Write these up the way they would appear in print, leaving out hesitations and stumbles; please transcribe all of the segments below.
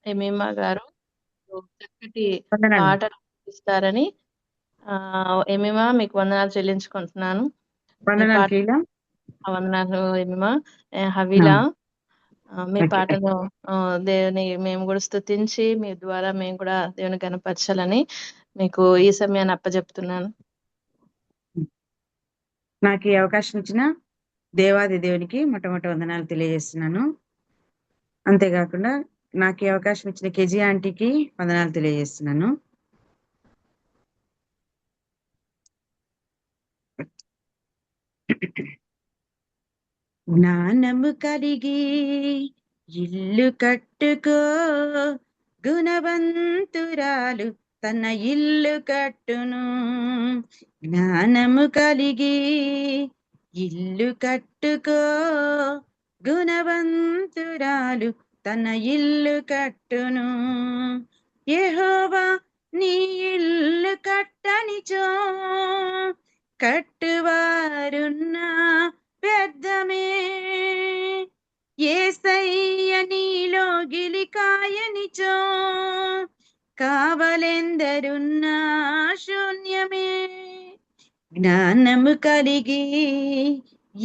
Jemima గారు చక్కటి వందనాలు. పాటలు ఇస్తారని ఎమీమా మీకు వందనాలు చెల్లించుకుంటున్నాను. మీ వందనాలు పాట ప్రియుల. వందనాలు ఎమీమా. ఆ, హవీలా మీ ఓకే. పాటను దేవుని మేము కూడా స్తుతించి మీ ద్వారా మేము కూడా దేవుని గణపరచాలని మీకు ఈ సమయాన్ని అప్పచెప్తున్నాను. నాకు ఈ అవకాశం ఇచ్చిన దేవాది దేవునికి మొట్టమొదటి వందనాలు తెలియజేస్తున్నాను. అంతేకాకుండా నాకు ఈ అవకాశం ఇచ్చిన కేజీ ఆంటీకి వందనాలు తెలియజేస్తున్నాను. జ్ఞానము కలిగి ఇల్లు కట్టుకో, గుణవంతురాలు తన ఇల్లు కట్టును. జ్ఞానము కలిగి ఇల్లు కట్టుకో, గుణవంతురాలు తన ఇల్లు కట్టును. యెహోవా నీ ఇల్లు కట్టనిచో, కట్టువారున్నా వ్యర్థమే. యేసయ్య నీలో గిలికాయనిచో, కావలెందరున్నా శూన్యమే. జ్ఞానము కలిగి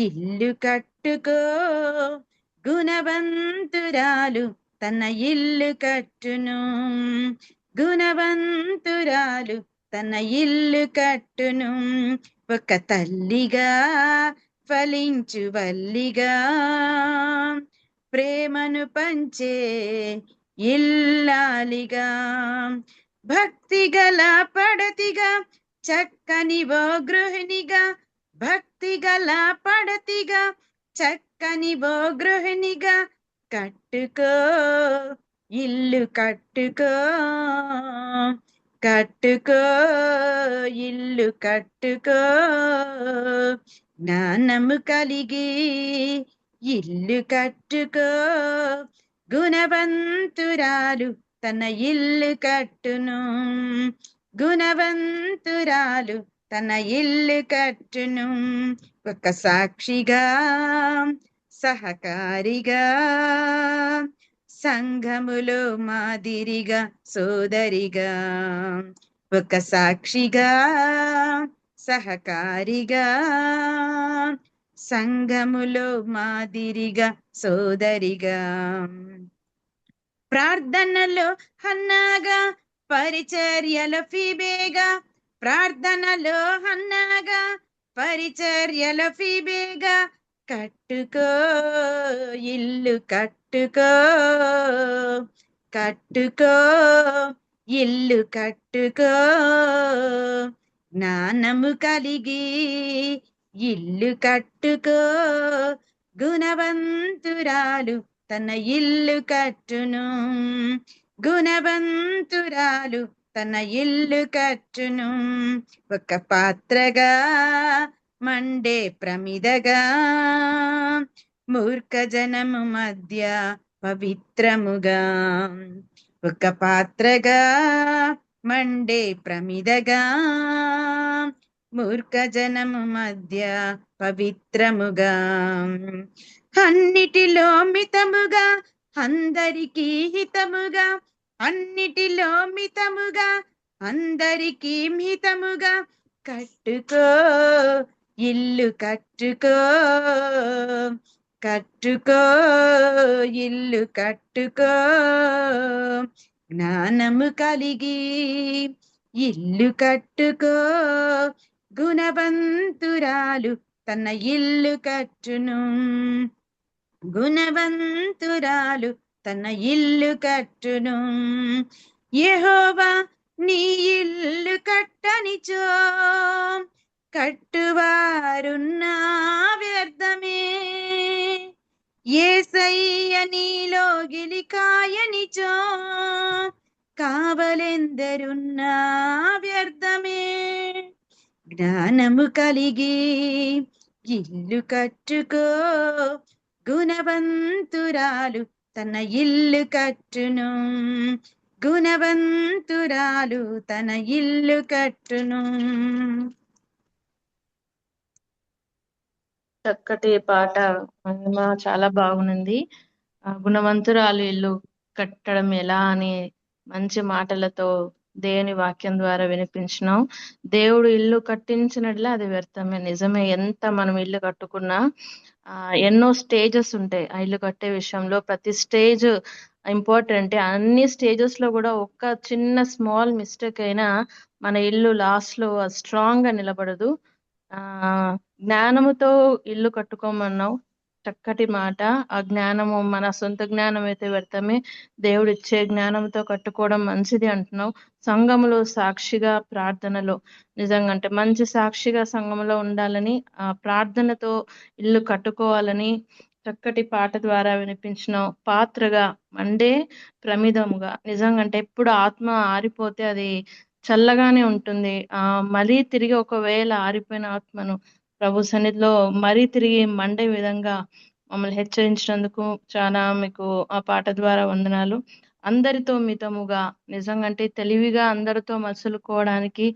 ఇల్లు కట్టుకో, గుణవంతురాలు తన ఇల్లు కట్టును. గుణవంతురాలు తన ఇల్లు కట్టును. ఒక తల్లిగా ఫలించు వల్లిగా, ప్రేమను పంచే ఇల్లాలిగా, భక్తి గల పడతిగా, చక్కని ఓ గృహిణిగా, భక్తి గల పడతిగా, చక్కని ఓ గృహిణిగా కట్టుకో, ఇల్లు కట్టుకో, కట్టుకో, ఇల్లు కట్టుకో. జ్ఞానము కలిగి ఇల్లు కట్టుకో, గుణవంతురాలు తన ఇల్లు కట్టును. గుణవంతురాలు తన ఇల్లు కట్టును. ఒక సాక్షిగా, సహకారిగా, సంఘములో మాదిరిగా, సోదరిగా, ఒక సాక్షిగా, సహకారిగా, సంఘములో మాదిరిగా, సోదరిగా, ప్రార్థనలో హన్నాగా, పరిచర్యల ఫీబేగా, ప్రార్థనలో హన్నాగా, పరిచర్యల ఫీబేగా కట్టుకో, ఇల్లు కట్టుకో, కట్టుకో, ఇల్లు కట్టుకో. జ్ఞానము కలిగి ఇల్లు కట్టుకో, గుణవంతురాలు తన ఇల్లు కట్టును. గుణవంతురాలు తన ఇల్లు కట్టును. ఒక పాత్రగా మండే ప్రమిదగా, మూర్ఖ జనము మధ్య పవిత్రముగా, ఒక పాత్రగా మండే ప్రమిదగా, మూర్ఖ జనము మధ్య పవిత్రముగా, అన్నిటిలో మితముగా, అందరికీ హితముగా, అన్నిటిలో మితముగా, అందరికీ మితముగా కట్టుకో, ఇల్లు కట్టుకో, కట్టుకో, ఇల్లు కట్టుకో. జ్ఞానము కలిగి ఇల్లు కట్టుకో, గుణవంతురాలు తన ఇల్లు కట్టును. గుణవంతురాలు తన ఇల్లు కట్టును. యెహోవా నీ ఇల్లు కట్టనిచో, కట్టువారున్నా వ్యర్థమే. యేసయ్య నీలో గిలికాయనిచో, కావలెందరున్నా వ్యర్థమే. జ్ఞానము కలిగి ఇల్లు కట్టుకో, గుణవంతురాలు తన ఇల్లు కట్టును. గుణవంతురాలు తన ఇల్లు కట్టును. చక్కటి పాట మహిమ చాలా బాగుంది. గుణవంతురాలు ఇల్లు కట్టడం ఎలా అని మంచి మాటలతో దేవుని వాక్యం ద్వారా వినిపించినాం. దేవుడు ఇల్లు కట్టించినట్లే అది వ్యర్థమే. నిజమే, ఎంత మనం ఇల్లు కట్టుకున్నా ఎన్నో స్టేజెస్ ఉంటాయి ఆ ఇల్లు కట్టే విషయంలో. ప్రతి స్టేజ్ ఇంపార్టెంట్. అన్ని స్టేజెస్ లో కూడా ఒక్క చిన్న స్మాల్ మిస్టేక్ అయినా మన ఇల్లు లాస్ట్ లో స్ట్రాంగ్ గా నిలబడదు. ఆ జ్ఞానముతో ఇల్లు కట్టుకోమన్నావు, చక్కటి మాట. ఆ జ్ఞానము మన సొంత జ్ఞానం అయితే వ్యర్థమే, దేవుడు ఇచ్చే జ్ఞానంతో కట్టుకోవడం మంచిది అంటున్నావు. సంఘములో సాక్షిగా ప్రార్థనలో నిజంగా అంటే మంచి సాక్షిగా సంఘంలో ఉండాలని, ఆ ప్రార్థనతో ఇల్లు కట్టుకోవాలని చక్కటి పాట ద్వారా వినిపించినావు. పాత్రగా మండే ప్రమిదముగా నిజంగా అంటే ఎప్పుడు ఆత్మ ఆరిపోతే అది చల్లగానే ఉంటుంది. మరీ తిరిగి ఒకవేళ ఆరిపోయిన ఆత్మను ప్రభు సన్నిధిలో మరీ తిరిగి మండే విధంగా మమ్మల్ని హెచ్చరించినందుకు చాలా మీకు ఆ పాట ద్వారా వందనాలు. అందరితో మితముగా నిజంగా అంటే తెలివిగా అందరితో మసులుకోవడానికి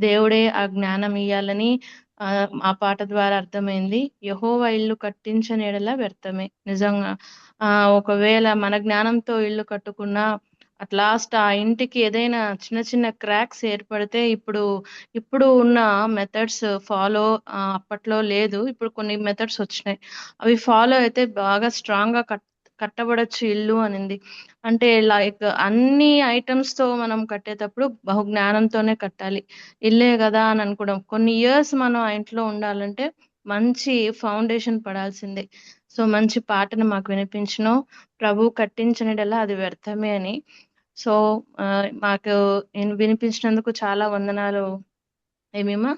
దేవుడే ఆ జ్ఞానం ఇయ్యాలని ఆ పాట ద్వారా అర్థమైంది. యెహోవా ఇల్లు కట్టించని యెడల వ్యర్థమే. నిజంగా ఒకవేళ మన జ్ఞానంతో ఇల్లు కట్టుకున్నా అట్ లాస్ట్ ఆ ఇంటికి ఏదైనా చిన్న చిన్న క్రాక్స్ ఏర్పడితే ఇప్పుడు ఉన్న మెథడ్స్ ఫాలో అప్పట్లో లేదు, ఇప్పుడు కొన్ని మెథడ్స్ వచ్చినాయి. అవి ఫాలో అయితే బాగా స్ట్రాంగ్ గా కట్టబడచ్చు ఇల్లు అనింది. అంటే లైక్ అన్ని ఐటమ్స్ తో మనం కట్టేటప్పుడు బహు జ్ఞానంతోనే కట్టాలి. ఇల్లే కదా అని అనుకోవడం, కొన్ని ఇయర్స్ మనం ఆ ఇంట్లో ఉండాలంటే మంచి ఫౌండేషన్ పడాల్సిందే. సో మంచి పాటను మాకు వినిపించను. ప్రభు కట్టించనిడలా అది వ్యర్థమే అని. సో మాకు వినిపించినందుకు చాలా వందనాలు ఏమేమా.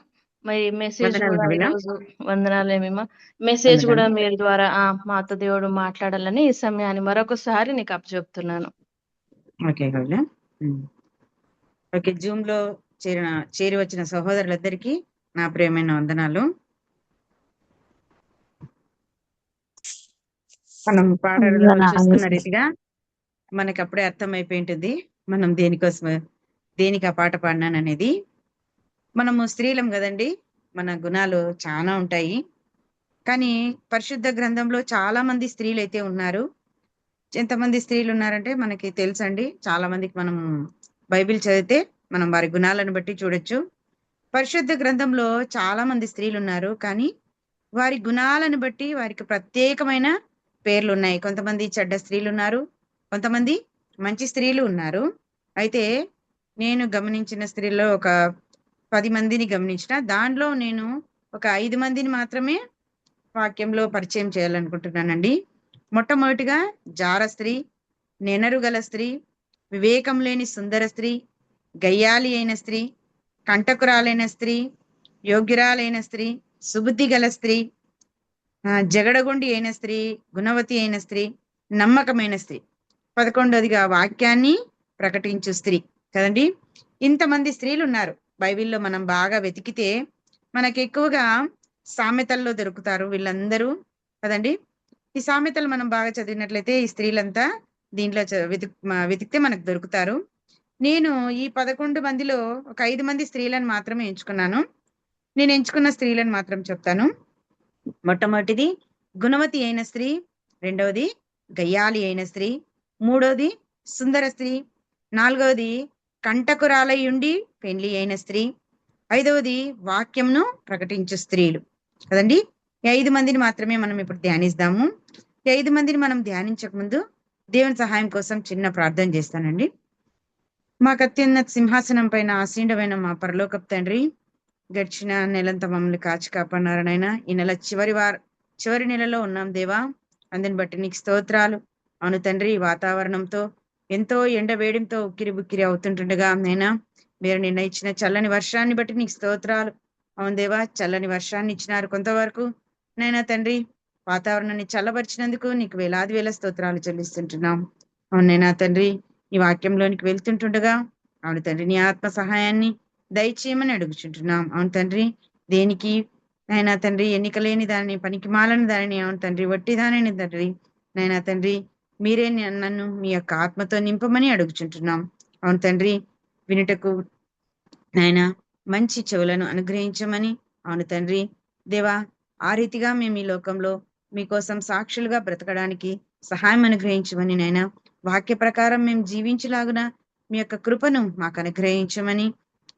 మరి మెసేజ్ వందనాలు కూడా నవీన. ఈరోజు వందనాలు ఏమేమా. మెసేజ్ కూడా వందనాలు. మీరు ద్వారా మాతో దేవుడు మాట్లాడాలని ఈ సమయాన్ని మరొకసారి నీకు అప్పచెప్తున్నాను. ఓకే కవిల. ఓకే, జూమ్ లో చేరి వచ్చిన సహోదరులందరికీ నా ప్రియమైన వందనాలు. మనం పాటలో చూస్తున్న రీతిగా మనకి అప్పుడే అర్థమైపోయి ఉంటుంది మనం దేనికి ఆ పాట పాడినాననేది. మనము స్త్రీలం కదండి, మన గుణాలు చాలా ఉంటాయి. కానీ పరిశుద్ధ గ్రంథంలో చాలా మంది స్త్రీలు అయితే ఉన్నారు. ఎంతమంది స్త్రీలు ఉన్నారంటే మనకి తెలుసండి. చాలా మందికి మనం బైబిల్ చదివితే మనం వారి గుణాలను బట్టి చూడొచ్చు. పరిశుద్ధ గ్రంథంలో చాలా మంది స్త్రీలు ఉన్నారు, కానీ వారి గుణాలను బట్టి వారికి ప్రత్యేకమైన పేర్లు ఉన్నాయి. కొంతమంది చెడ్డ స్త్రీలు ఉన్నారు, కొంతమంది మంచి స్త్రీలు ఉన్నారు. అయితే నేను గమనించిన స్త్రీల్లో ఒక 10 మందిని గమనించిన. దానిలో నేను ఒక 5 మందిని మాత్రమే వాక్యంలో పరిచయం చేయాలనుకుంటున్నానండి. మొట్టమొదటిగా జార స్త్రీ, నెనరుగల స్త్రీ, వివేకం లేని సుందర స్త్రీ, గయ్యాలి అయిన స్త్రీ, కంటకురాలైన స్త్రీ, యోగ్యురాలైన స్త్రీ, సుబుద్ధి గల స్త్రీ, జగడగొండి అయిన స్త్రీ, గుణవతి అయిన స్త్రీ, నమ్మకమైన స్త్రీ. 11వదిగా వాక్యాన్ని ప్రకటించు స్త్రీ కదండి. ఇంతమంది స్త్రీలు ఉన్నారు బైబిల్లో. మనం బాగా వెతికితే మనకి ఎక్కువగా సామెతల్లో దొరుకుతారు వీళ్ళందరూ కదండి. ఈ సామెతలు మనం బాగా చదివినట్లయితే ఈ స్త్రీలంతా దీంట్లో వెతికితే మనకు దొరుకుతారు. నేను ఈ 11 మందిలో ఒక 5 మంది స్త్రీలను మాత్రమే ఎంచుకున్నాను. నేను ఎంచుకున్న స్త్రీలను మాత్రం చెప్తాను. మొట్టమొదటిది గుణవతి అయిన స్త్రీ, రెండవది గయ్యాలి అయిన స్త్రీ, మూడవది సుందర స్త్రీ, నాలుగవది కంటకురాలయుండి పెండ్లి అయిన స్త్రీ, ఐదవది వాక్యంను ప్రకటించు స్త్రీలు కదండి. ఈ 5 మందిని మాత్రమే మనం ఇప్పుడు ధ్యానిస్తాము. ఈ 5 మందిని మనం ధ్యానించక ముందు దేవుని సహాయం కోసం చిన్న ప్రార్థన చేస్తానండి. మాకు అత్యున్నత సింహాసనం పైన ఆసీనుడైన మా పరలోకపు తండ్రి, గడిచిన నెలంతా మమ్మల్ని కాచి కాపాడినారనైనా. ఈ నెల చివరి నెలలో ఉన్నాం దేవా, అందుని బట్టి నీకు స్తోత్రాలు. అవును తండ్రి, వాతావరణంతో ఎంతో ఎండ వేడితో ఉక్కిరి బుక్కిరి అవుతుంటుండగా నైనా మీరు నిన్న ఇచ్చిన చల్లని వర్షాన్ని బట్టి నీకు స్తోత్రాలు. అవును దేవా, చల్లని వర్షాన్ని ఇచ్చినారు కొంతవరకు నైనా తండ్రి. వాతావరణాన్ని చల్లబరిచినందుకు నీకు వేల స్తోత్రాలు చెల్లిస్తుంటున్నాం. అవునైనా తండ్రి, ఈ వాక్యంలోనికి వెళ్తుంటుండగా అవును తండ్రి నీ ఆత్మ సహాయాన్ని దయచేయమని అడుగుచుంటున్నాం. అవును తండ్రి, దేనికి నైనా తండ్రి ఎన్నిక లేని దానిని, పనికి మాలని దానిని, అవును తండ్రి వట్టి దానిని తండ్రి నైనా తండ్రి మీరే నన్ను మీ యొక్క ఆత్మతో నింపమని అడుగుచుంటున్నాం. అవును తండ్రి, వినుటకు నాయనా మంచి చెవులను అనుగ్రహించమని. అవును తండ్రి దేవా, ఆ రీతిగా మేము ఈ లోకంలో మీకోసం సాక్షులుగా బ్రతకడానికి సహాయం అనుగ్రహించమని నైనా వాక్య ప్రకారం మేము జీవించలాగున మీ యొక్క కృపను మాకు అనుగ్రహించమని.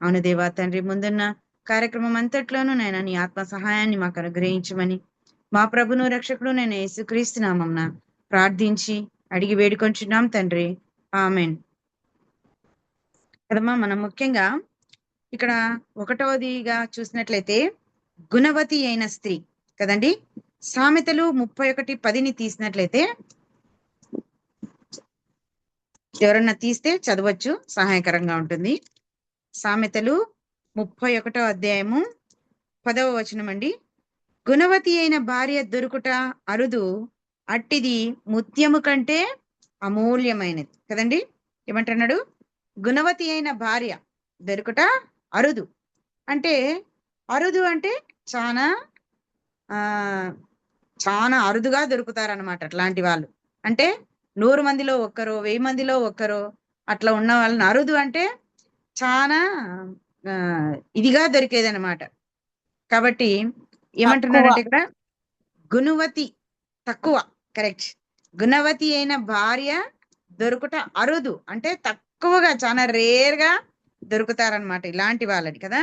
అవును దేవా తండ్రి, ముందున్న కార్యక్రమం అంతట్లోనూ నేను నీ ఆత్మ సహాయాన్ని మాకు అనుగ్రహించమని మా ప్రభును రక్షకుడు నేను యేసుక్రీస్తు నామమున ప్రార్థించి అడిగి వేడుకొంచున్నాం తండ్రి, ఆమెన్. కదమ్మా, మనం ముఖ్యంగా ఇక్కడ ఒకటవదిగా చూసినట్లయితే గుణవతి అయిన స్త్రీ కదండి. సామెతలు 31:10 తీసినట్లయితే, ఎవరన్నా తీస్తే చదవచ్చు, సహాయకరంగా ఉంటుంది. సామెతలు 31వ అధ్యాయము 10వ వచనం అండి. గుణవతి అయిన భార్య దొరుకుట అరుదు, అట్టిది ముత్యము కంటే అమూల్యమైనది. కదండి, ఏమంటున్నాడు? గుణవతి అయిన భార్య దొరుకుట అరుదు అంటే, అరుదు అంటే చాలా చాలా అరుదుగా దొరుకుతారనమాట. అట్లాంటి వాళ్ళు అంటే 100 మందిలో ఒక్కరో 1000 మందిలో ఒక్కరో అట్లా ఉన్న వాళ్ళని అరుదు అంటే చాలా ఇదిగా దొరికేది అనమాట. కాబట్టి ఏమంటున్నాడంటే ఇక్కడ గుణవతి తక్కువ, కరెక్ట్. గుణవతి అయిన భార్య దొరుకుట అరుదు అంటే తక్కువగా, చాలా రేర్ గా దొరుకుతారనమాట ఇలాంటి వాళ్ళని కదా.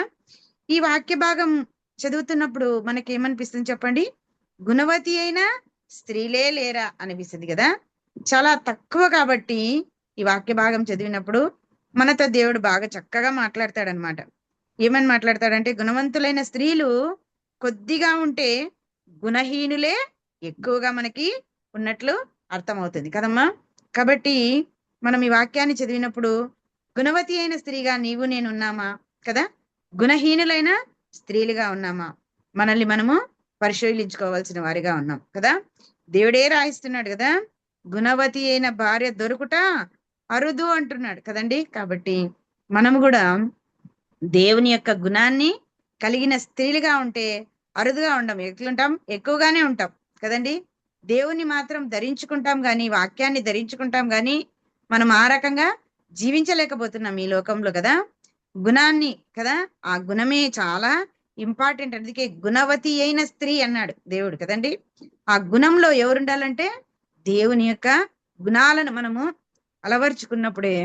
ఈ వాక్య భాగం చదువుతున్నప్పుడు మనకి ఏమనిపిస్తుంది చెప్పండి? గుణవతి అయిన స్త్రీలే లేరా అనిపిస్తుంది కదా. చాలా తక్కువ. కాబట్టి ఈ వాక్య భాగం చదివినప్పుడు మనతో దేవుడు బాగా చక్కగా మాట్లాడతాడనమాట. ఏమని మాట్లాడతాడంటే, గుణవంతులైన స్త్రీలు కొద్దిగా ఉంటే గుణహీనులే ఎక్కువగా మనకి ఉన్నట్లు అర్థమవుతుంది కదమ్మా. కాబట్టి మనం ఈ వాక్యాన్ని చదివినప్పుడు గుణవతి అయిన స్త్రీగా నీవు నేను ఉన్నామా కదా, గుణహీనులైన స్త్రీలుగా ఉన్నామా, మనల్ని మనము పరిశీలించుకోవాల్సిన వారిగా ఉన్నాం కదా. దేవుడే రాయిస్తున్నాడు కదా, గుణవతి అయిన భార్య దొరుకుట అరుదు అంటున్నాడు కదండి. కాబట్టి మనము కూడా దేవుని యొక్క గుణాన్ని కలిగిన స్త్రీలుగా ఉంటే అరుదుగా ఉండం. ఎట్లుంటాం? ఎక్కువగానే ఉంటాం కదండి. దేవుని మాత్రం ధరించుకుంటాం కానీ, వాక్యాన్ని ధరించుకుంటాం కానీ మనం ఆ రకంగా జీవించలేకపోతున్నాం ఈ లోకంలో కదా. గుణాన్ని కదా, ఆ గుణమే చాలా ఇంపార్టెంట్. అందుకే గుణవతి అయిన స్త్రీ అన్నాడు దేవుడు కదండి. ఆ గుణంలో ఎవరుండాలంటే దేవుని యొక్క గుణాలను మనము అలవర్చుకున్నప్పుడే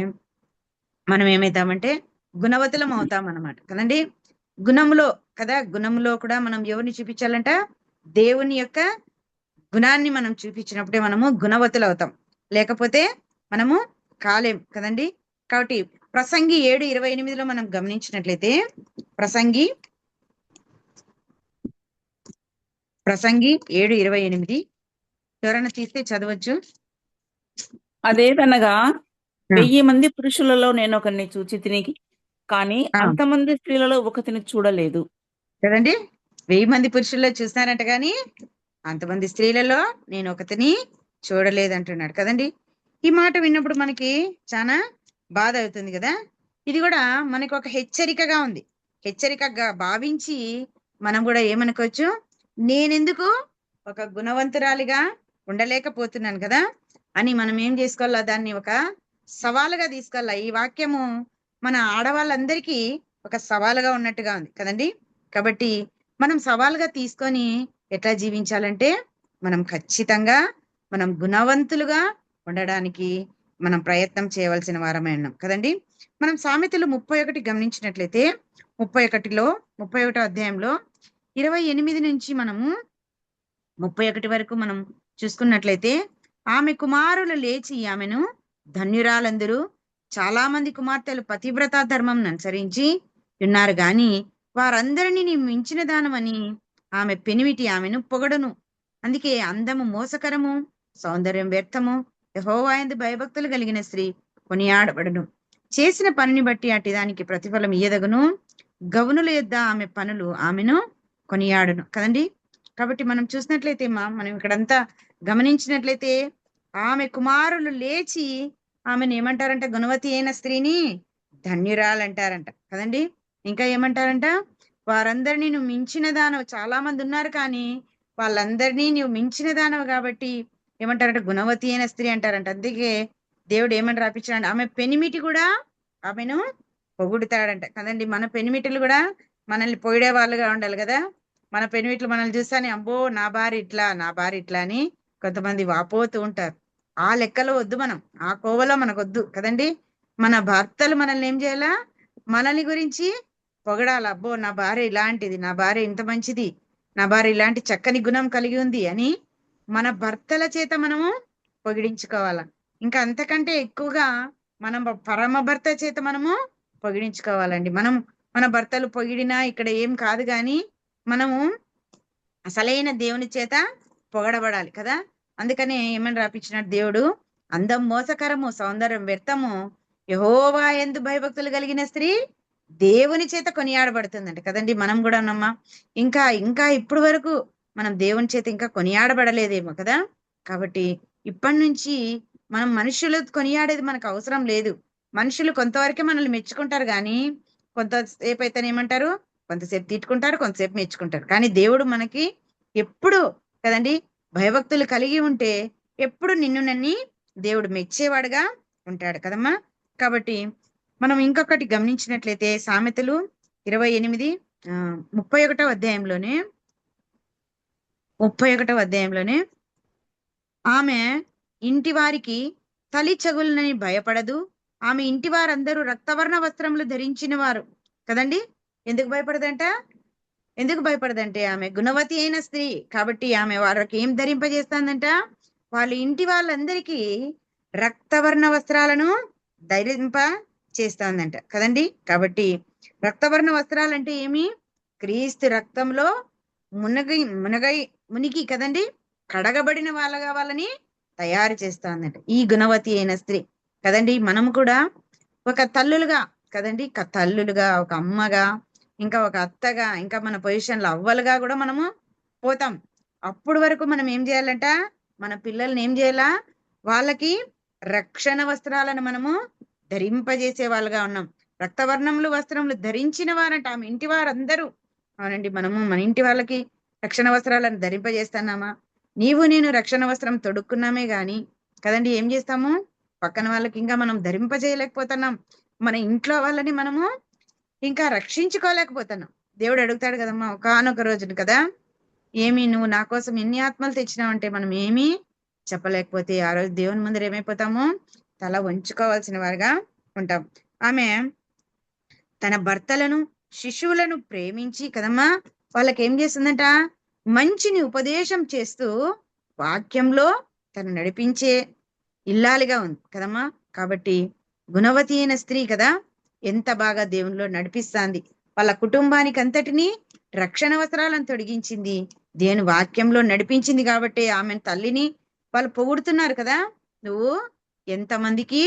మనం ఏమవుతామంటే గుణవతులం అవుతాం అన్నమాట కదండి. గుణంలో కదా, గుణంలో కూడా మనం ఎవరిని చూపించాలంట? దేవుని యొక్క గుణాన్ని మనం చూపించినప్పుడే మనము గుణవతులు అవుతాం, లేకపోతే మనము కాలేం కదండి. కాబట్టి ప్రసంగి 7:28 మనం గమనించినట్లయితే, ప్రసంగి 7:28 ఎవరైనా తీస్తే చదవచ్చు. అదేదనగా 1000 మంది పురుషులలో నేను ఒకరిని చూచి తిని, కానీ అంతమంది స్త్రీలలో ఒకతిని చూడలేదు కదండి. 1000 మంది పురుషుల్లో చూస్తానంట కానీ అంతమంది స్త్రీలలో నేను ఒకతిని చూడలేదంటున్నాడు కదండి. ఈ మాట విన్నప్పుడు మనకి చాలా బాధ అవుతుంది కదా. ఇది కూడా మనకి ఒక హెచ్చరికగా ఉంది. హెచ్చరికగా భావించి మనం కూడా ఏమనుకోవచ్చు, నేనెందుకు ఒక గుణవంతురాలిగా ఉండలేకపోతున్నాను కదా అని మనం ఏం చేసుకోవాలా, దాన్ని ఒక సవాలుగా తీసుకోవాలా. ఈ వాక్యము మన ఆడవాళ్ళందరికీ ఒక సవాలుగా ఉన్నట్టుగా ఉంది కదండి. కాబట్టి మనం సవాలుగా తీసుకొని ఎట్లా జీవించాలంటే, మనం ఖచ్చితంగా మనం గుణవంతులుగా ఉండడానికి మనం ప్రయత్నం చేయవలసిన వారమే ఉన్నాం కదండి. మనం సామెతలు 31 గమనించినట్లయితే, 31వ అధ్యాయంలో 28 నుంచి మనము 31 వరకు మనం చూసుకున్నట్లయితే, ఆమె కుమారులు లేచి ఆమెను ధన్యురాలందరూ, చాలా మంది కుమార్తెలు పతివ్రత ధర్మం అనుసరించి ఉన్నారు గాని వారందరినీ నీ మించిన దానమని ఆమె పెనిమిటి ఆమెను పొగడును. అందుకే అందము మోసకరము, సౌందర్యం వ్యర్థము, యెహోవా యందు భయభక్తులు కలిగిన స్త్రీ కొనియాడబడును. చేసిన పనిని బట్టి అట్టి దానికి ప్రతిఫలం ఇయ్యదగును. గౌనుల యొద్ద ఆమె పనులు ఆమెను కొనియాడును కదండి. కాబట్టి మనం చూసినట్లయితే మనం ఇక్కడంతా గమనించినట్లయితే, ఆమె కుమారులు లేచి ఆమెను ఏమంటారంట? గుణవతి అయిన స్త్రీని ధన్యురాలంటారంట కదండి. ఇంకా ఏమంటారంట? వారందరినీ నువ్వు మించిన దానవు. చాలా మంది ఉన్నారు కానీ వాళ్ళందరినీ నువ్వు మించిన దానవు కాబట్టి ఏమంటారంట? గుణవతి అయిన స్త్రీ అంటారంట. అందుకే దేవుడు ఏమని రాపించాడంట? ఆమె పెనిమిటి కూడా ఆమెను పొగుడుతాడంట కదండి. మన పెనిమిటిలు కూడా మనల్ని పొగిడే వాళ్ళుగా ఉండాలి కదా. మన పెనిమిట్లు మనల్ని చూస్తానే, అబ్బో నా భార్య ఇట్లా, నా భార్య ఇట్లా అని కొంతమంది వాపోతూ ఉంటారు. ఆ లెక్కలో వద్దు, మనం ఆ కోవలో మనకొద్దు కదండి. మన భర్తలు మనల్ని ఏం చేయాలా, మనల్ని గురించి పొగడాల. అబ్బో నా భార్య ఇలాంటిది, నా భార్య ఇంత మంచిది, నా భార్య ఇలాంటి చక్కని గుణం కలిగి ఉంది అని మన భర్తల చేత మనము పొగిడించుకోవాలా. ఇంకా అంతకంటే ఎక్కువగా మనం పరమ భర్త చేత మనము పొగిడించుకోవాలండి. మనం మన భర్తలు పొగిడినా ఇక్కడ ఏం కాదు, కానీ మనము అసలైన దేవుని చేత పొగడబడాలి కదా. అందుకనే ఏమని రాపించినట్టు, దేవుడు అందం మోసకరము, సౌందర్యం వ్యర్థము, యెహోవా యందు భయభక్తులు కలిగిన స్త్రీ దేవుని చేత కొనియాడబడుతుందంట కదండి. మనం కూడా అన్నమ్మా, ఇంకా ఇంకా ఇప్పుడు వరకు మనం దేవుని చేత ఇంకా కొనియాడబడలేదేమో కదా. కాబట్టి ఇప్పటి నుంచి మనం మనుషులు కొనియాడేది మనకు అవసరం లేదు. మనుషులు కొంతవరకే మనల్ని మెచ్చుకుంటారు, కానీ కొంతసేపు అయితే ఏమంటారు, కొంతసేపు తిట్టుకుంటారు, కొంతసేపు మెచ్చుకుంటారు. కానీ దేవుడు మనకి ఎప్పుడు కదండి భయభక్తులు కలిగి ఉంటే ఎప్పుడు నిన్ను నన్ని దేవుడు మెచ్చేవాడుగా ఉంటాడు కదమ్మా. కాబట్టి మనం ఇంకొకటి గమనించినట్లయితే సామెతలు 31 31 అధ్యాయంలోనే ఆమె ఇంటి వారికి తలి చగులనని భయపడదు, ఆమె ఇంటి వారందరూ రక్తవర్ణ వస్త్రములు ధరించిన వారు కదండి. ఎందుకు భయపడదంట, ఎందుకు భయపడదంటే ఆమె గుణవతి అయిన స్త్రీ కాబట్టి ఆమె వారికి ఏం ధరింపజేస్తుందంట, వాళ్ళ ఇంటి వాళ్ళందరికీ రక్తవర్ణ వస్త్రాలను ధరింప చేస్తుందంట కదండి. కాబట్టి రక్తవర్ణ వస్త్రాలంటే ఏమి, క్రీస్తు రక్తంలో మునిగి కదండి కడగబడిన వాళ్ళని తయారు చేస్తుందంట ఈ గుణవతి అయిన స్త్రీ కదండి. మనము కూడా ఒక తల్లులుగా కదండి, తల్లులుగా, ఒక అమ్మగా, ఇంకా ఒక అత్తగా, ఇంకా మన పొజిషన్లో అవ్వలుగా కూడా మనము పోతాం. అప్పుడు వరకు మనం ఏం చేయాలంట, మన పిల్లల్ని ఏం చేయాలా, వాళ్ళకి రక్షణ వస్త్రాలను మనము ధరింపజేసే వాళ్ళుగా ఉన్నాం. రక్తవర్ణములు వస్త్రములు ధరించిన వారంట ఆమె ఇంటి వారందరూ. అవునండి, మనము మన ఇంటి వాళ్ళకి రక్షణ వస్త్రాలను ధరింపజేస్తున్నామా? నీవు నేను రక్షణ వస్త్రం తొడుక్కున్నామే గాని కదండి ఏం చేస్తాము, పక్కన వాళ్ళకి ఇంకా మనం ధరింపజేయలేకపోతున్నాం. మన ఇంట్లో వాళ్ళని మనము ఇంకా రక్షించుకోలేకపోతున్నాం. దేవుడు అడుగుతాడు కదమ్మా ఒకానొక రోజున కదా, ఏమి నువ్వు నా కోసం ఎన్ని ఆత్మలు తెచ్చినావంటే మనం ఏమీ చెప్పలేకపోతే ఆ రోజు దేవుని ముందర ఏమైపోతాము, తల వంచుకోవాల్సిన వారుగా ఉంటాం. ఆమె తన భర్తలను శిశువులను ప్రేమించి కదమ్మా వాళ్ళకి ఏం చేస్తుందంట, మంచిని ఉపదేశం చేస్తూ వాక్యంలో తను నడిపించే ఇల్లాలిగా ఉంది కదమ్మా. కాబట్టి గుణవతి అయిన స్త్రీ కదా, ఎంత బాగా దేవునిలో నడిపిస్తాంది, వాళ్ళ కుటుంబానికి అంతటినీ రక్షణ వస్త్రాలను తొడిగించింది, దేవుని వాక్యంలో నడిపించింది. కాబట్టి ఆమె తల్లిని వాళ్ళు పొగుడుతున్నారు కదా, నువ్వు ఎంతమందికి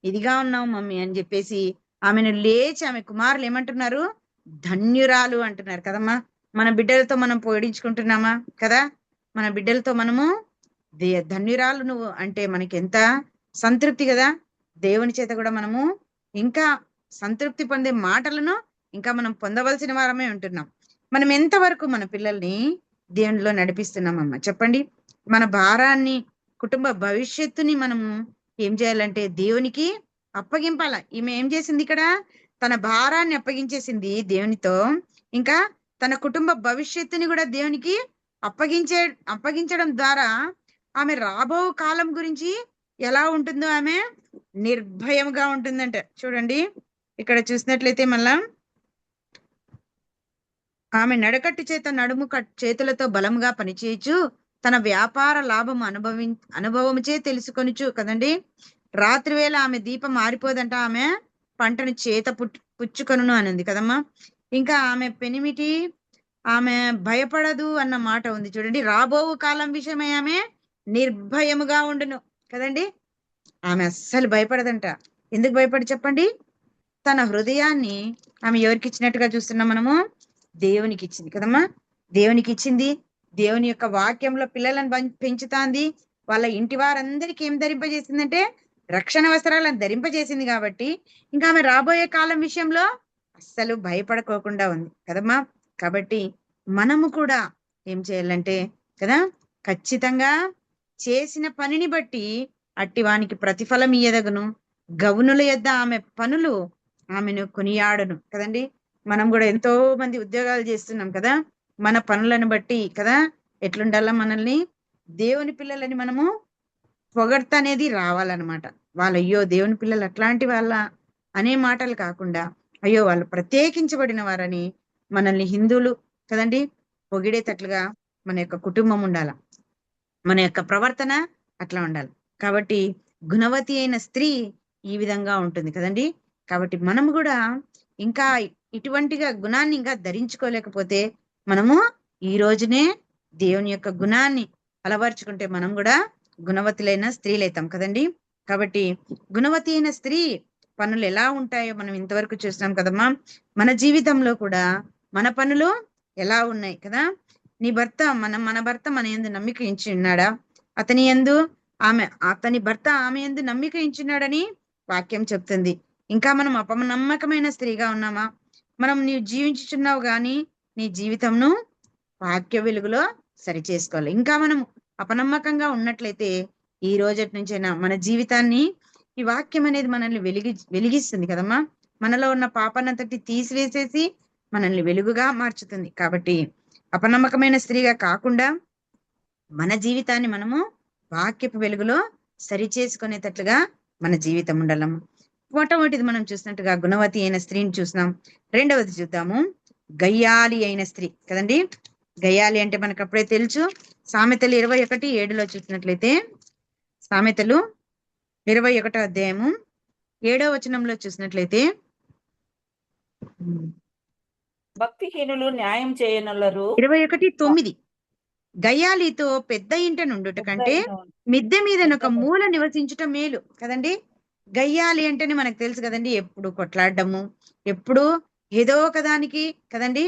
ఇదిగా ఉన్నావు మమ్మీ అని చెప్పేసి ఆమెను లేచి ఆమె కుమారులు ఏమంటున్నారు, ధన్యురాలు అంటున్నారు కదమ్మా. మన బిడ్డలతో మనం పొగిడించుకుంటున్నామా కదా, మన బిడ్డలతో మనము ధన్యురాలు నువ్వు అంటే మనకి ఎంత సంతృప్తి కదా. దేవుని చేత కూడా మనము ఇంకా సంతృప్తి పొందే మాటలను ఇంకా మనం పొందవలసిన వారమే ఉంటున్నాం. మనం ఎంతవరకు మన పిల్లల్ని దేవునిలో నడిపిస్తున్నామమ్మా చెప్పండి. మన భారాన్ని, కుటుంబ భవిష్యత్తుని మనము ఏం చేయాలంటే దేవునికి అప్పగింపాల. ఈమె ఏం చేసింది ఇక్కడ, తన భారాన్ని అప్పగించేసింది దేవునితో, ఇంకా తన కుటుంబ భవిష్యత్తుని కూడా దేవునికి అప్పగించడం ద్వారా ఆమె రాబో కాలం గురించి ఎలా ఉంటుందో ఆమె నిర్భయంగా ఉంటుందంట. చూడండి ఇక్కడ చూసినట్లయితే మళ్ళా ఆమె నడకట్టు చేత నడుము చేతులతో బలంగా పనిచేయచ్చు, తన వ్యాపార లాభం అనుభవముచే తెలుసుకొనిచు కదండి. రాత్రి వేళ ఆమె దీపం మారిపోదంట, ఆమె పంటను చేత పుచ్చుకొనును అనింది కదమ్మా. ఇంకా ఆమె పెనిమిటి ఆమె భయపడదు అన్న మాట ఉంది చూడండి. రాబో కాలం విషయమై ఆమె నిర్భయముగా ఉండును కదండి. ఆమె అస్సలు భయపడదంట. ఎందుకు భయపడి చెప్పండి, తన హృదయాన్ని ఆమె ఎవరికి ఇచ్చినట్టుగా చూస్తున్నాం మనము, దేవునికి ఇచ్చింది కదమ్మా. దేవునికి ఇచ్చింది, దేవుని యొక్క వాక్యంలో పిల్లలను పెంచుతాంది, వాళ్ళ ఇంటి వారందరికీ ఏం ధరింపజేసిందంటే రక్షణ వస్త్రాలను ధరింపజేసింది. కాబట్టి ఇంకా ఆమె రాబోయే కాలం విషయంలో అస్సలు భయపడుకోకుండా ఉంది కదమ్మా. కాబట్టి మనము కూడా ఏం చేయాలంటే కదా, ఖచ్చితంగా చేసిన పనిని బట్టి అట్టివానికి ప్రతిఫలం ఇయ్యదగును, గౌనుల యొద్ద ఆమె పనులు ఆమెను కొనియాడును కదండి. మనం కూడా ఎంతో మంది ఉద్యోగాలు చేస్తున్నాం కదా, మన పనులను బట్టి కదా ఎట్లుండాలా, మనల్ని దేవుని పిల్లలని మనము పొగడ్త అనేది రావాలన్నమాట. వాళ్ళు అయ్యో దేవుని పిల్లలు అట్లాంటి వాళ్ళ అనే మాటలు కాకుండా అయ్యో వాళ్ళు ప్రత్యేకించబడిన వారని మనల్ని హిందువులు కదండి పొగిడేటట్లుగా మన యొక్క కుటుంబం ఉండాల, మన యొక్క ప్రవర్తన అట్లా ఉండాలి. కాబట్టి గుణవతి అయిన స్త్రీ ఈ విధంగా ఉంటుంది కదండి. కాబట్టి మనం కూడా ఇంకా ఇటువంటిగా గుణాన్ని ఇంకా ధరించుకోలేకపోతే మనము ఈ రోజునే దేవుని యొక్క గుణాన్ని అలవర్చుకుంటే మనం కూడా గుణవతులైన స్త్రీలైతాం కదండి. కాబట్టి గుణవతి అయిన స్త్రీ పనులు ఎలా ఉంటాయో మనం ఇంతవరకు చూస్తున్నాం కదమ్మా. మన జీవితంలో కూడా మన పనులు ఎలా ఉన్నాయి కదా. నీ భర్త మన భర్త మన యందు నమ్మిక ఉంచి ఉన్నాడా? అతని భర్త ఆమె యందు నమ్మిక ఉంచున్నాడని వాక్యం చెప్తుంది. ఇంకా మనం అపనమ్మకమైన స్త్రీగా ఉన్నామా? మనం నీవు జీవించుచున్నావు గాని నీ జీవితంను వాక్య వెలుగులో సరి చేసుకోవాలి. ఇంకా మనం అపనమ్మకంగా ఉన్నట్లయితే ఈ రోజటి నుంచైనా మన జీవితాన్ని ఈ వాక్యం అనేది మనల్ని వెలిగిస్తుంది కదమ్మా. మనలో ఉన్న పాపానంతటి తీసివేసేసి మనల్ని వెలుగుగా మార్చుతుంది. కాబట్టి అపనమ్మకమైన స్త్రీగా కాకుండా మన జీవితాన్ని మనము వాక్యపు వెలుగులో సరి చేసుకునేటట్లుగా మన జీవితం ఉండాలమ్మా. మొట్టమొదటిది మనం చూసినట్టుగా గుణవతి అయిన స్త్రీని చూసినాం. రెండవది చూద్దాము, గయ్యాలి అయిన స్త్రీ కదండి. గయ్యాలి అంటే మనకు అప్పుడే తెలుసు. సామెతలు 21:7 చూసినట్లయితే, సామెతలు 21వ అధ్యాయము 7వ వచనంలో చూసినట్లయితే, భక్తిహీనులు న్యాయం చేయనొల్లరు 21:9 గయ్యాలితో పెద్ద ఇంట నుండుట కంటే మిద్దె మీదనొక మూల నివసించుట మేలు కదండి. గయ్యాలి అంటేనే మనకు తెలుసు కదండి, ఎప్పుడు కొట్లాడడము, ఎప్పుడు ఏదో ఒక దానికి కదండి,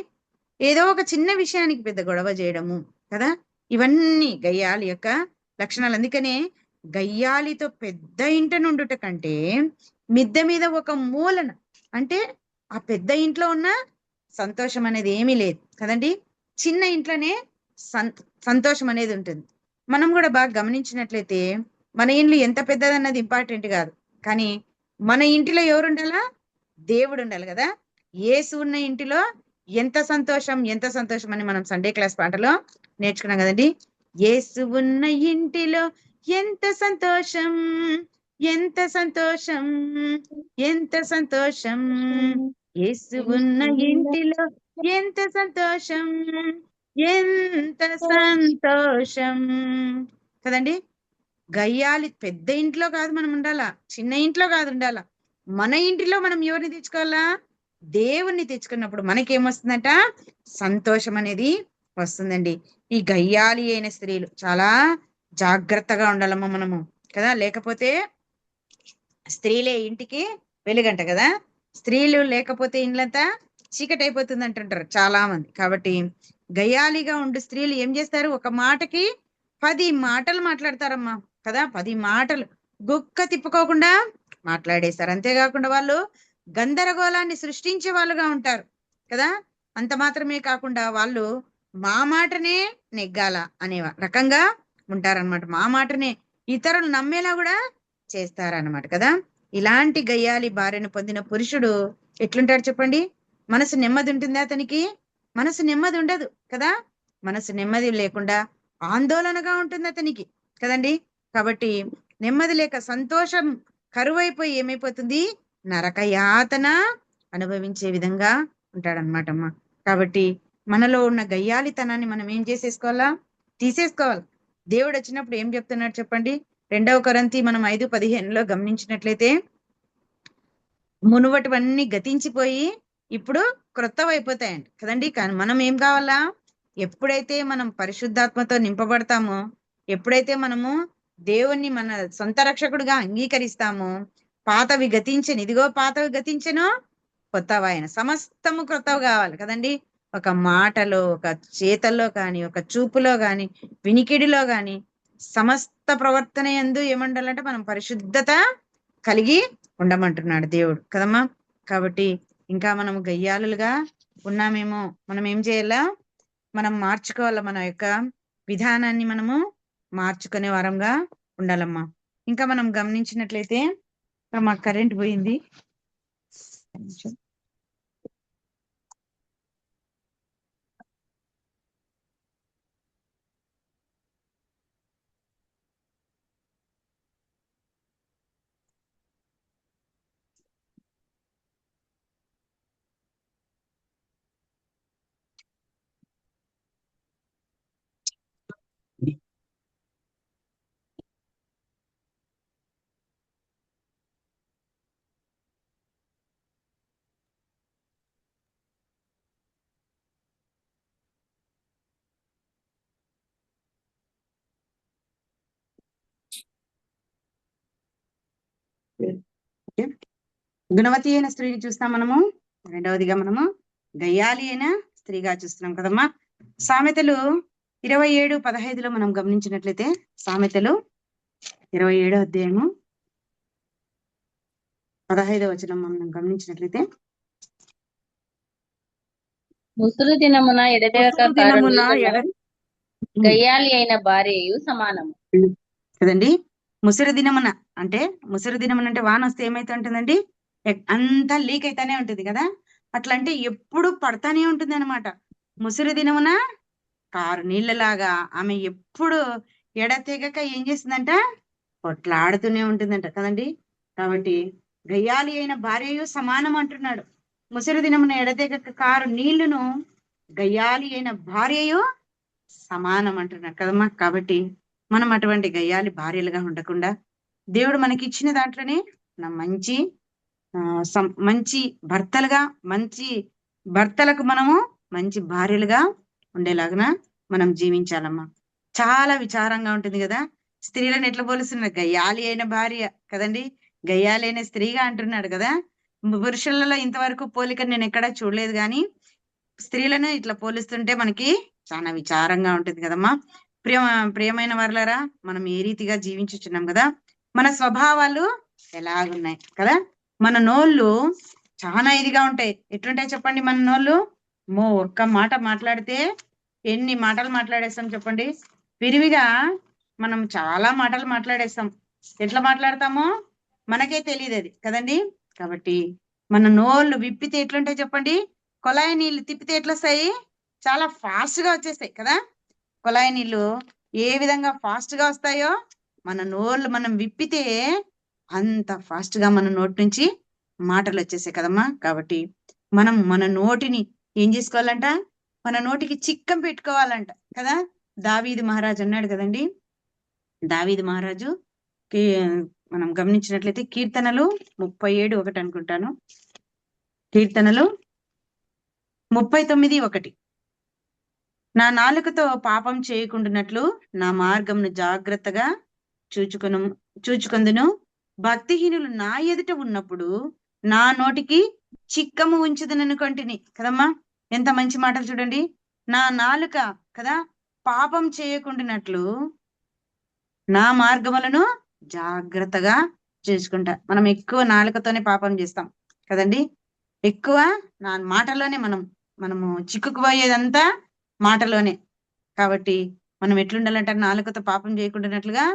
ఏదో ఒక చిన్న విషయానికి పెద్ద గొడవ చేయడము కదా. ఇవన్నీ గయ్యాలి యొక్క లక్షణాలు. అందుకనే గయ్యాలితో పెద్ద ఇంట నుండుట కంటే మిద్దె మీద ఒక మూలన, అంటే ఆ పెద్ద ఇంట్లో ఉన్న సంతోషం అనేది ఏమీ లేదు కదండి. చిన్న ఇంట్లోనే సంతోషం అనేది ఉంటుంది. మనం కూడా బాగా గమనించినట్లయితే మన ఇండ్లు ఎంత పెద్దదన్నది ఇంపార్టెంట్ కాదు, కానీ మన ఇంటిలో ఎవరు ఉండాలా? దేవుడు ఉండాలి కదా. యేసు ఉన్న ఇంటిలో ఎంత సంతోషం, ఎంత సంతోషం అని మనం సండే క్లాస్ పాటలో నేర్చుకున్నాం కదండి. యేసు ఉన్న ఇంటిలో ఎంత సంతోషం, ఎంత సంతోషం, ఎంత సంతోషం, యేసు ఉన్న ఇంటిలో ఎంత సంతోషం, ఎంత సంతోషం కదండి. గయ్యాలి పెద్ద ఇంట్లో కాదు మనం ఉండాలా, చిన్న ఇంట్లో కాదు ఉండాలా. మన ఇంటిలో మనం ఎవరిని తెచ్చుకోవాలా? దేవుణ్ణి తెచ్చుకున్నప్పుడు మనకేమొస్తుందంట? సంతోషం అనేది వస్తుందండి. ఈ గయ్యాలి అయిన స్త్రీలు చాలా జాగ్రత్తగా ఉండాలమ్మా మనము కదా. లేకపోతే స్త్రీలే ఇంటికి వెలుగంట కదా. స్త్రీలు లేకపోతే ఇండ్లంతా చీకటి అయిపోతుంది అంటుంటారు చాలా మంది. కాబట్టి గయ్యాలిగా ఉండు స్త్రీలు ఏం చేస్తారు? ఒక మాటకి 10 మాటలు మాట్లాడతారమ్మా కదా. 10 మాటలు గుక్క తిప్పుకోకుండా మాట్లాడేస్తారు. అంతేకాకుండా వాళ్ళు గందరగోళాన్ని సృష్టించే వాళ్ళుగా ఉంటారు కదా. అంత మాత్రమే కాకుండా వాళ్ళు మా మాటనే నెగ్గాల అనే రకంగా ఉంటారనమాట. మా మాటనే ఇతరులు నమ్మేలా కూడా చేస్తారనమాట కదా. ఇలాంటి గయ్యాలి భార్యను పొందిన పురుషుడు ఎట్లుంటాడు చెప్పండి? మనసు నెమ్మది ఉంటుందా అతనికి? మనసు నెమ్మది ఉండదు కదా. మనసు నెమ్మది లేకుండా ఆందోళనగా ఉంటుంది అతనికి కదండి. కాబట్టి నెమ్మది లేక సంతోషం కరువైపోయి ఏమైపోతుంది? నరక యాతన అనుభవించే విధంగా ఉంటాడనమాట అమ్మ. కాబట్టి మనలో ఉన్న గయ్యాలితనాన్ని మనం ఏం చేసేసుకోవాలా? తీసేసుకోవాలి. దేవుడు వచ్చినప్పుడు ఏం చెప్తున్నాడు చెప్పండి? 2వ కొరింథీ మనం 5:15 గమనించినట్లయితే, మునువటివన్నీ గతించిపోయి ఇప్పుడు క్రొత్తవైపోతాయండి కదండి. కానీ మనం ఏం కావాలా? ఎప్పుడైతే మనం పరిశుద్ధాత్మతో నింపబడతామో, ఎప్పుడైతే మనము దేవుణ్ణి మన సొంత రక్షకుడుగా అంగీకరిస్తామో, పాతవి గతించను, ఇదిగో పాతవి గతించను, కొత్తవాయన సమస్తము క్రొత్తవి కావాలి కదండి. ఒక మాటలో, ఒక చేతల్లో కానీ, ఒక చూపులో కానీ, వినికిడిలో కానీ, సమస్త ప్రవర్తన యందు ఏమండాలంటే మనం పరిశుద్ధత కలిగి ఉండమంటున్నాడు దేవుడు కదమ్మా. కాబట్టి ఇంకా మనం గయ్యాలుగా ఉన్నామేమో, మనం ఏం చేయాలా? మనం మార్చుకోవాలా, మన యొక్క విధానాన్ని మనము మార్చుకునే వారంగా ఉండాలమ్మా. ఇంకా మనం గమనించినట్లయితే, మా కరెంట్ పోయింది. ఓకే. గుణవతి అయిన స్త్రీని చూస్తాం మనము. రెండవదిగా మనము గయ్యాలి అయిన స్త్రీగా చూస్తున్నాం కదమ్మా. సామెతలు 27:15 మనం గమనించినట్లయితే, సామెతలు 27 అధ్యాయము 15వ వచనం మనం గమనించినట్లయితే, ముసురు దినమున ఎడతెగక ముసురు కారు దినమున నీళ్లను గయ్యాలి అయిన భార్యయు సమానము. కదండి. ముసురు దినమున అంటే వాన వస్తే ఏమైతే ఉంటుందండి, అంతా లీక్ అయితానే ఉంటుంది కదా. అట్లా అంటే ఎప్పుడు పడతానే ఉంటుంది అనమాట. ముసురు దినమున కారు నీళ్ళలాగా ఆమె ఎప్పుడు ఎడతెగక ఏం చేస్తుందంట, కొట్లాడుతూనే ఉంటుందంట కదండి. కాబట్టి గయ్యాలి అయిన భార్యయు సమానం అంటున్నాడు. ముసురు దినమున ఎడతెగక కారు నీళ్లును గయ్యాలి అయిన భార్యయు సమానం అంటున్నాడు కదమ్మా. కాబట్టి మనం అటువంటి గయ్యాలి భార్యలుగా ఉండకుండా, దేవుడు మనకి ఇచ్చిన దాంట్లోనే మంచి మంచి భర్తలుగా, మంచి భర్తలకు మనము మంచి భార్యలుగా ఉండేలాగా మనం జీవించాలమ్మా. చాలా విచారంగా ఉంటుంది కదా, స్త్రీలను ఎట్లా పోలుస్తున్నారు, గయ్యాలి అయిన భార్య కదండి, గయ్యాలి అయిన స్త్రీగా అంటున్నాడు కదా. పురుషులలో ఇంతవరకు పోలిక నేను ఎక్కడా చూడలేదు, కానీ స్త్రీలను ఇట్లా పోలిస్తుంటే మనకి చాలా విచారంగా ఉంటుంది కదమ్మా. ప్రియమైన వారులారా, మనం ఏ రీతిగా జీవించుచున్నాం కదా, మన స్వభావాలు ఎలాగున్నాయి కదా. మన నోళ్ళు చాలా ఇదిగా ఉంటాయి. ఎట్లుంటాయి చెప్పండి మన నోళ్ళు? ఒక్క మాట మాట్లాడితే ఎన్ని మాటలు మాట్లాడేస్తాం చెప్పండి. విరివిగా మనం చాలా మాటలు మాట్లాడేస్తాం. ఎట్లా మాట్లాడతామో మనకే తెలియదు అది కదండి. కాబట్టి మన నోళ్ళు విప్పితే ఎట్లుంటాయి చెప్పండి. కొలాయి నీళ్లు తిప్పితే ఎట్లా వస్తాయి, చాలా ఫాస్ట్ గా వచ్చేస్తాయి కదా. కొలాయి నీళ్లు ఏ విధంగా ఫాస్ట్ గా వస్తాయో, మన నోళ్ళు మనం విప్పితే అంత ఫాస్ట్ గా మన నోటి నుంచి మాటలు వచ్చేసాయి కదమ్మా. కాబట్టి మనం మన నోటిని ఏం చేసుకోవాలంట, మన నోటికి చిక్కం పెట్టుకోవాలంట కదా. దావీదు మహారాజు అన్నాడు కదండి. దావీదు మహారాజు మనం గమనించినట్లయితే కీర్తనలు 37:1 అనుకుంటాను. కీర్తనలు 39:1, నా నాలుకతో పాపం చేయకుండానట్లు నా మార్గంను జాగ్రత్తగా చూచుకొందును. భక్తిహీనులు నా ఎదుట ఉన్నప్పుడు నా నోటికి చిక్కము ఉంచుదననుకొంటిని కదమ్మా. ఎంత మంచి మాటలు చూడండి. నా నాలుక కదా పాపం చేయకుండానట్లు నా మార్గములను జాగ్రత్తగా చూసుకుంటా. మనం ఎక్కువ నాలుకతోనే పాపం చేస్తాం కదండి. ఎక్కువ నా మాటలోనే మనము చిక్కుకుపోయేదంతా మాటలోనే. కాబట్టి మనం ఎట్లుండాలంట, నాలుకతో పాపం చేయకుండానట్లుగా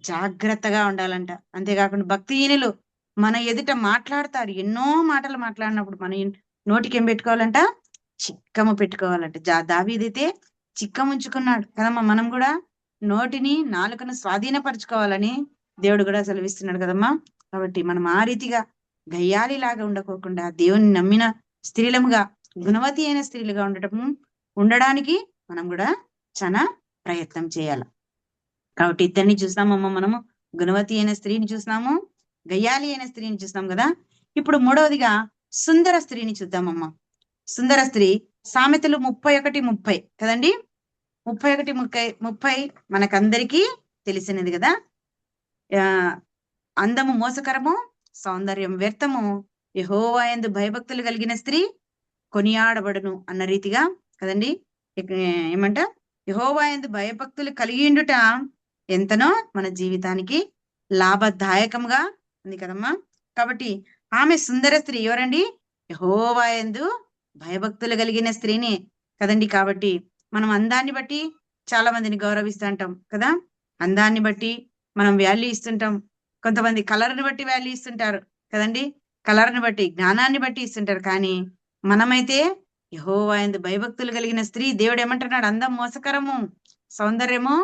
జాగ్రత్తగా ఉండాలంట. అంతేకాకుండా భక్తిహీనులు మన ఎదుట మాట్లాడతారు, ఎన్నో మాటలు మాట్లాడినప్పుడు మన నోటికి ఏం పెట్టుకోవాలంట, చిక్కము పెట్టుకోవాలంట. దావీదైతే చిక్కం ఉంచుకున్నాడు కదమ్మా. మనం కూడా నోటిని నాలుకను స్వాధీనపరచుకోవాలని దేవుడు కూడా సెలవిస్తున్నాడు కదమ్మా. కాబట్టి మనం ఆ రీతిగా గయ్యాలిలాగా ఉండకోకుండా దేవుని నమ్మిన స్త్రీలముగా, గుణవతి అయిన స్త్రీలుగా ఉండడానికి మనం కూడా చాలా ప్రయత్నం చేయాలి. కాబట్టి ఇద్దరిని చూస్తామమ్మా. మనము గుణవతి అయిన స్త్రీని చూస్తున్నాము, గయ్యాలి అయిన స్త్రీని చూస్తాం కదా. ఇప్పుడు మూడవదిగా సుందర స్త్రీని చూద్దామమ్మా. సుందర స్త్రీ సామెతలు 31:30 కదండి. 31:30 మనకందరికీ తెలిసినది కదా. అందము మోసకరము, సౌందర్యం వ్యర్థము, యెహోవా యందు భయభక్తులు కలిగిన స్త్రీ కొనియాడబడును అన్న రీతిగా కదండి. ఏమంట, యెహోవా యందు భయభక్తులు కలిగిండుట ఎంతనో మన జీవితానికి లాభదాయకంగా ఉంది కదమ్మా. కాబట్టి ఆమె సుందర స్త్రీ ఎవరండి, యెహోవా యందు భయభక్తులు కలిగిన స్త్రీని కదండి. కాబట్టి మనం అందాన్ని బట్టి చాలా మందిని గౌరవిస్తూ ఉంటాం కదా. అందాన్ని బట్టి మనం వాల్యూ ఇస్తుంటాం. కొంతమంది కలర్ని బట్టి వాల్యూ ఇస్తుంటారు కదండి. కలర్ని బట్టి, జ్ఞానాన్ని బట్టి ఇస్తుంటారు. కానీ మనమైతే యెహోవా యందు భయభక్తులు కలిగిన స్త్రీ, దేవుడు ఏమంటున్నాడు, అందం మోసకరము, సౌందర్యము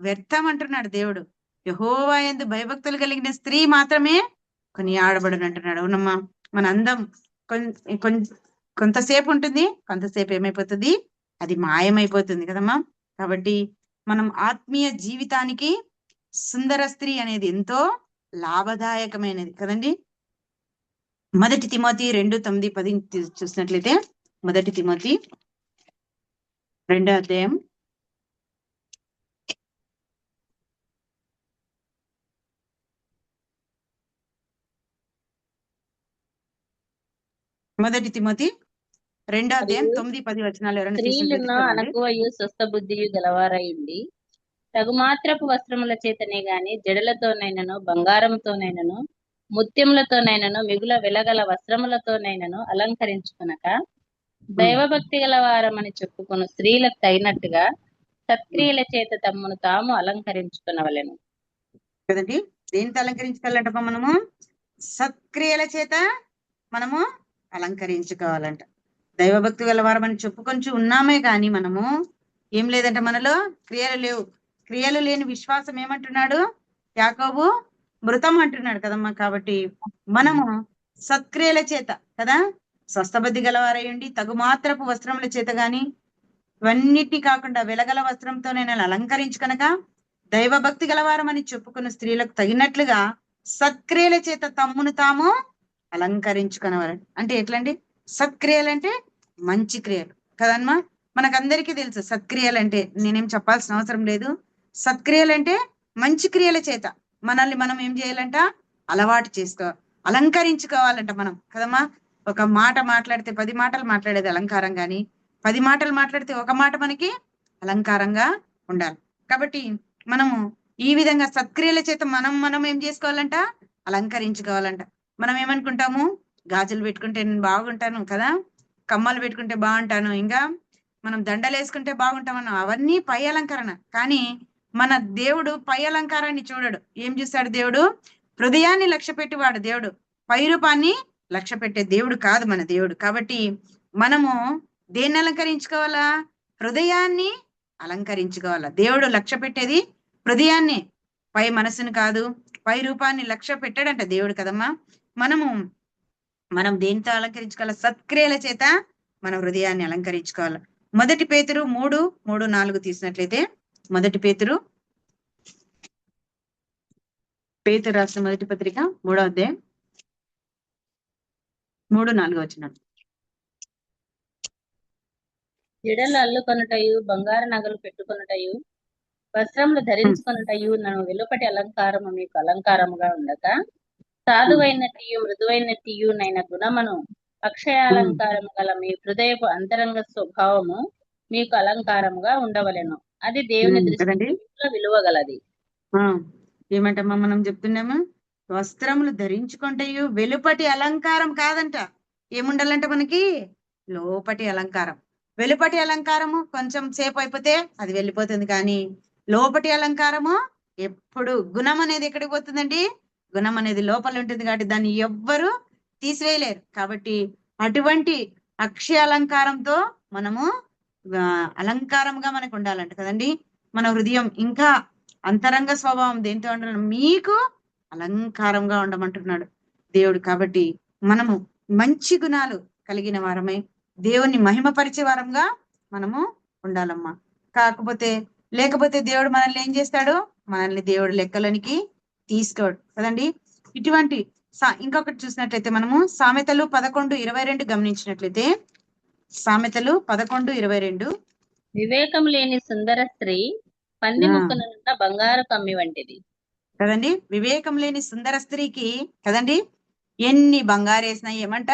వ్యర్థం అంటున్నాడు దేవుడు. యెహోవా యందు భయభక్తులు కలిగిన స్త్రీ మాత్రమే కొనియాడబడును అంటున్నాడు. అవునమ్మా. మన అందం కొంతసేపు ఉంటుంది, కొంతసేపు ఏమైపోతుంది, అది మాయమైపోతుంది కదమ్మా. కాబట్టి మనం ఆత్మీయ జీవితానికి సుందర స్త్రీ అనేది ఎంతో లాభదాయకమైనది కదండి. 1 తిమోతి 2:9-10 చూసినట్లయితే, 1 తిమోతి 2వ అధ్యాయం మొదటి తిమోతి 2వ అధ్యాయం మరియు 9-10 వచనాలు ఎవరైనా తీసుకుంటే స్త్రీలను చదవండి. అనకువయు స్వస్థ బుద్ధియు గలవారై ఉండి తగుమాత్రపు వస్త్రముల చేతనే గాని జడలతోనైనను బంగారముతోనైనను ముత్యములతోనైనను మిగుల వెలగల వస్త్రములతోనైనను అలంకరించుకొనక దైవభక్తి గల వారమని చెప్పుకొను స్త్రీలకు తగినట్టుగా సత్క్రియల చేత తమ్మును తాము అలంకరించుకొనవలెను. కదండి, దేనితో అలంకరించుకోవాలంట? మనము సత్క్రియల చేత మనము అలంకరించుకోవాలంట. దైవభక్తి గల వారమని చెప్పుకొని ఉన్నామే కానీ మనము ఏం లేదంట, మనలో క్రియలు లేవు. క్రియలు లేని విశ్వాసం ఏమంటున్నాడు యాకోబు? మృతం అంటున్నాడు కదమ్మా. కాబట్టి మనము సత్క్రియల చేత కదా, స్వస్థబుద్ధి గలవారయ్యండి, తగుమాత్రపు వస్త్రముల చేత గాని ఇవన్నిటినీ కాకుండా వెలగల వస్త్రంతో నేను అలంకరించుకనక దైవభక్తి గలవారమని చెప్పుకున్న స్త్రీలకు తగినట్లుగా సత్క్రియల చేత తమ్మును తాము అలంకరించుకునేవారు. అంటే ఎట్లండి? సత్క్రియలు అంటే మంచి క్రియలు కదమ్మా. మనకందరికీ తెలుసు సత్క్రియలు అంటే, నేనేం చెప్పాల్సిన అవసరం లేదు. సత్క్రియలు అంటే మంచి క్రియల చేత మనల్ని మనం ఏం చేయాలంట? అలవాటు అలంకరించుకోవాలంట మనం కదమ్మా. ఒక మాట మాట్లాడితే 10 మాటలు మాట్లాడేది అలంకారం, కానీ 10 మాటలు మాట్లాడితే ఒక మాట మనకి అలంకారంగా ఉండాలి. కాబట్టి మనము ఈ విధంగా సత్క్రియల చేత మనం ఏం చేసుకోవాలంట? అలంకరించుకోవాలంట. మనం ఏమనుకుంటాము? గాజులు పెట్టుకుంటే నేను బాగుంటాను కదా, కమ్మలు పెట్టుకుంటే బాగుంటాను, ఇంకా మనం దండలు వేసుకుంటే బాగుంటామన్నా, అవన్నీ పై అలంకరణ. కానీ మన దేవుడు పై అలంకారాన్ని చూడడు. ఏం చూస్తాడు దేవుడు? హృదయాన్ని లక్ష్య పెట్టేవాడు దేవుడు. పై రూపాన్ని లక్ష్య పెట్టే దేవుడు కాదు మన దేవుడు. కాబట్టి మనము దేన్ని అలంకరించుకోవాలా? హృదయాన్ని అలంకరించుకోవాలా. దేవుడు లక్ష్య పెట్టేది హృదయాన్ని, పై మనసును కాదు. పై రూపాన్ని లక్ష్య పెట్టాడంట దేవుడు కదమ్మా. మనం దేనితో అలంకరించుకోవాలా? సత్క్రియల చేత మన హృదయాన్ని అలంకరించుకోవాలి. మొదటి పేతురు 3:3-4 తీసినట్లయితే, మొదటి పేతురు రాసిన మొదటి పత్రిక 3వ అధ్యాయం 3-4 వచనాలు. జడలు అల్లుకొనుటయు బంగారు నగలు పెట్టుకొనుటయు వస్త్రములు ధరించుకొనుటయు నన్ను వెలుపటి అలంకారము మీకు అలంకారముగా ఉండక సాధువైనట్టియు మృదువైనట్టియు నైన గుణమును అక్షయాలంకారము గల మీ హృదయపు అంతరంగ స్వభావము మీకు అలంకారముగా ఉండవలెను. అది దేవుని దృష్టిలో విలువగలది. ఏమంటమ్మా మనం చెప్తున్నాము? వస్త్రములు ధరించుకుంటేయు వెలుపటి అలంకారం కాదంట. ఏముండాలంట మనకి? లోపటి అలంకారం. వెలుపటి అలంకారము కొంచెం సేపు అయిపోతే అది వెళ్ళిపోతుంది, కానీ లోపటి అలంకారము ఎప్పుడు, గుణం అనేది ఎక్కడికి పోతుందండి? గుణం అనేది లోపల ఉంటుంది, కాబట్టి దాన్ని ఎవ్వరు తీసివేయలేరు. కాబట్టి అటువంటి అక్షయ అలంకారంతో మనము అలంకారంగా మనకు ఉండాలంట కదండి. మన హృదయం ఇంకా అంతరంగ స్వభావం దేంతో ఉండాలి? మీకు అలంకారంగా ఉండమంటున్నాడు దేవుడు. కాబట్టి మనము మంచి గుణాలు కలిగిన వారమై దేవుణ్ణి మహిమపరిచే వారంగా మనము ఉండాలమ్మా. లేకపోతే దేవుడు మనల్ని ఏం చేస్తాడు? మనల్ని దేవుడు లెక్కలోనికి తీసుకోడు కదండి. ఇటువంటి ఇంకొకటి చూసినట్లయితే మనము సామెతలు 11:22 గమనించినట్లయితే, సామెతలు 11:22, వివేకం లేని సుందర స్త్రీ పంది ముక్కనున్న బంగారు కమ్మి వంటిది కదండి. వివేకం లేని సుందర స్త్రీకి కదండి ఎన్ని బంగారు వేసినా ఏమంట?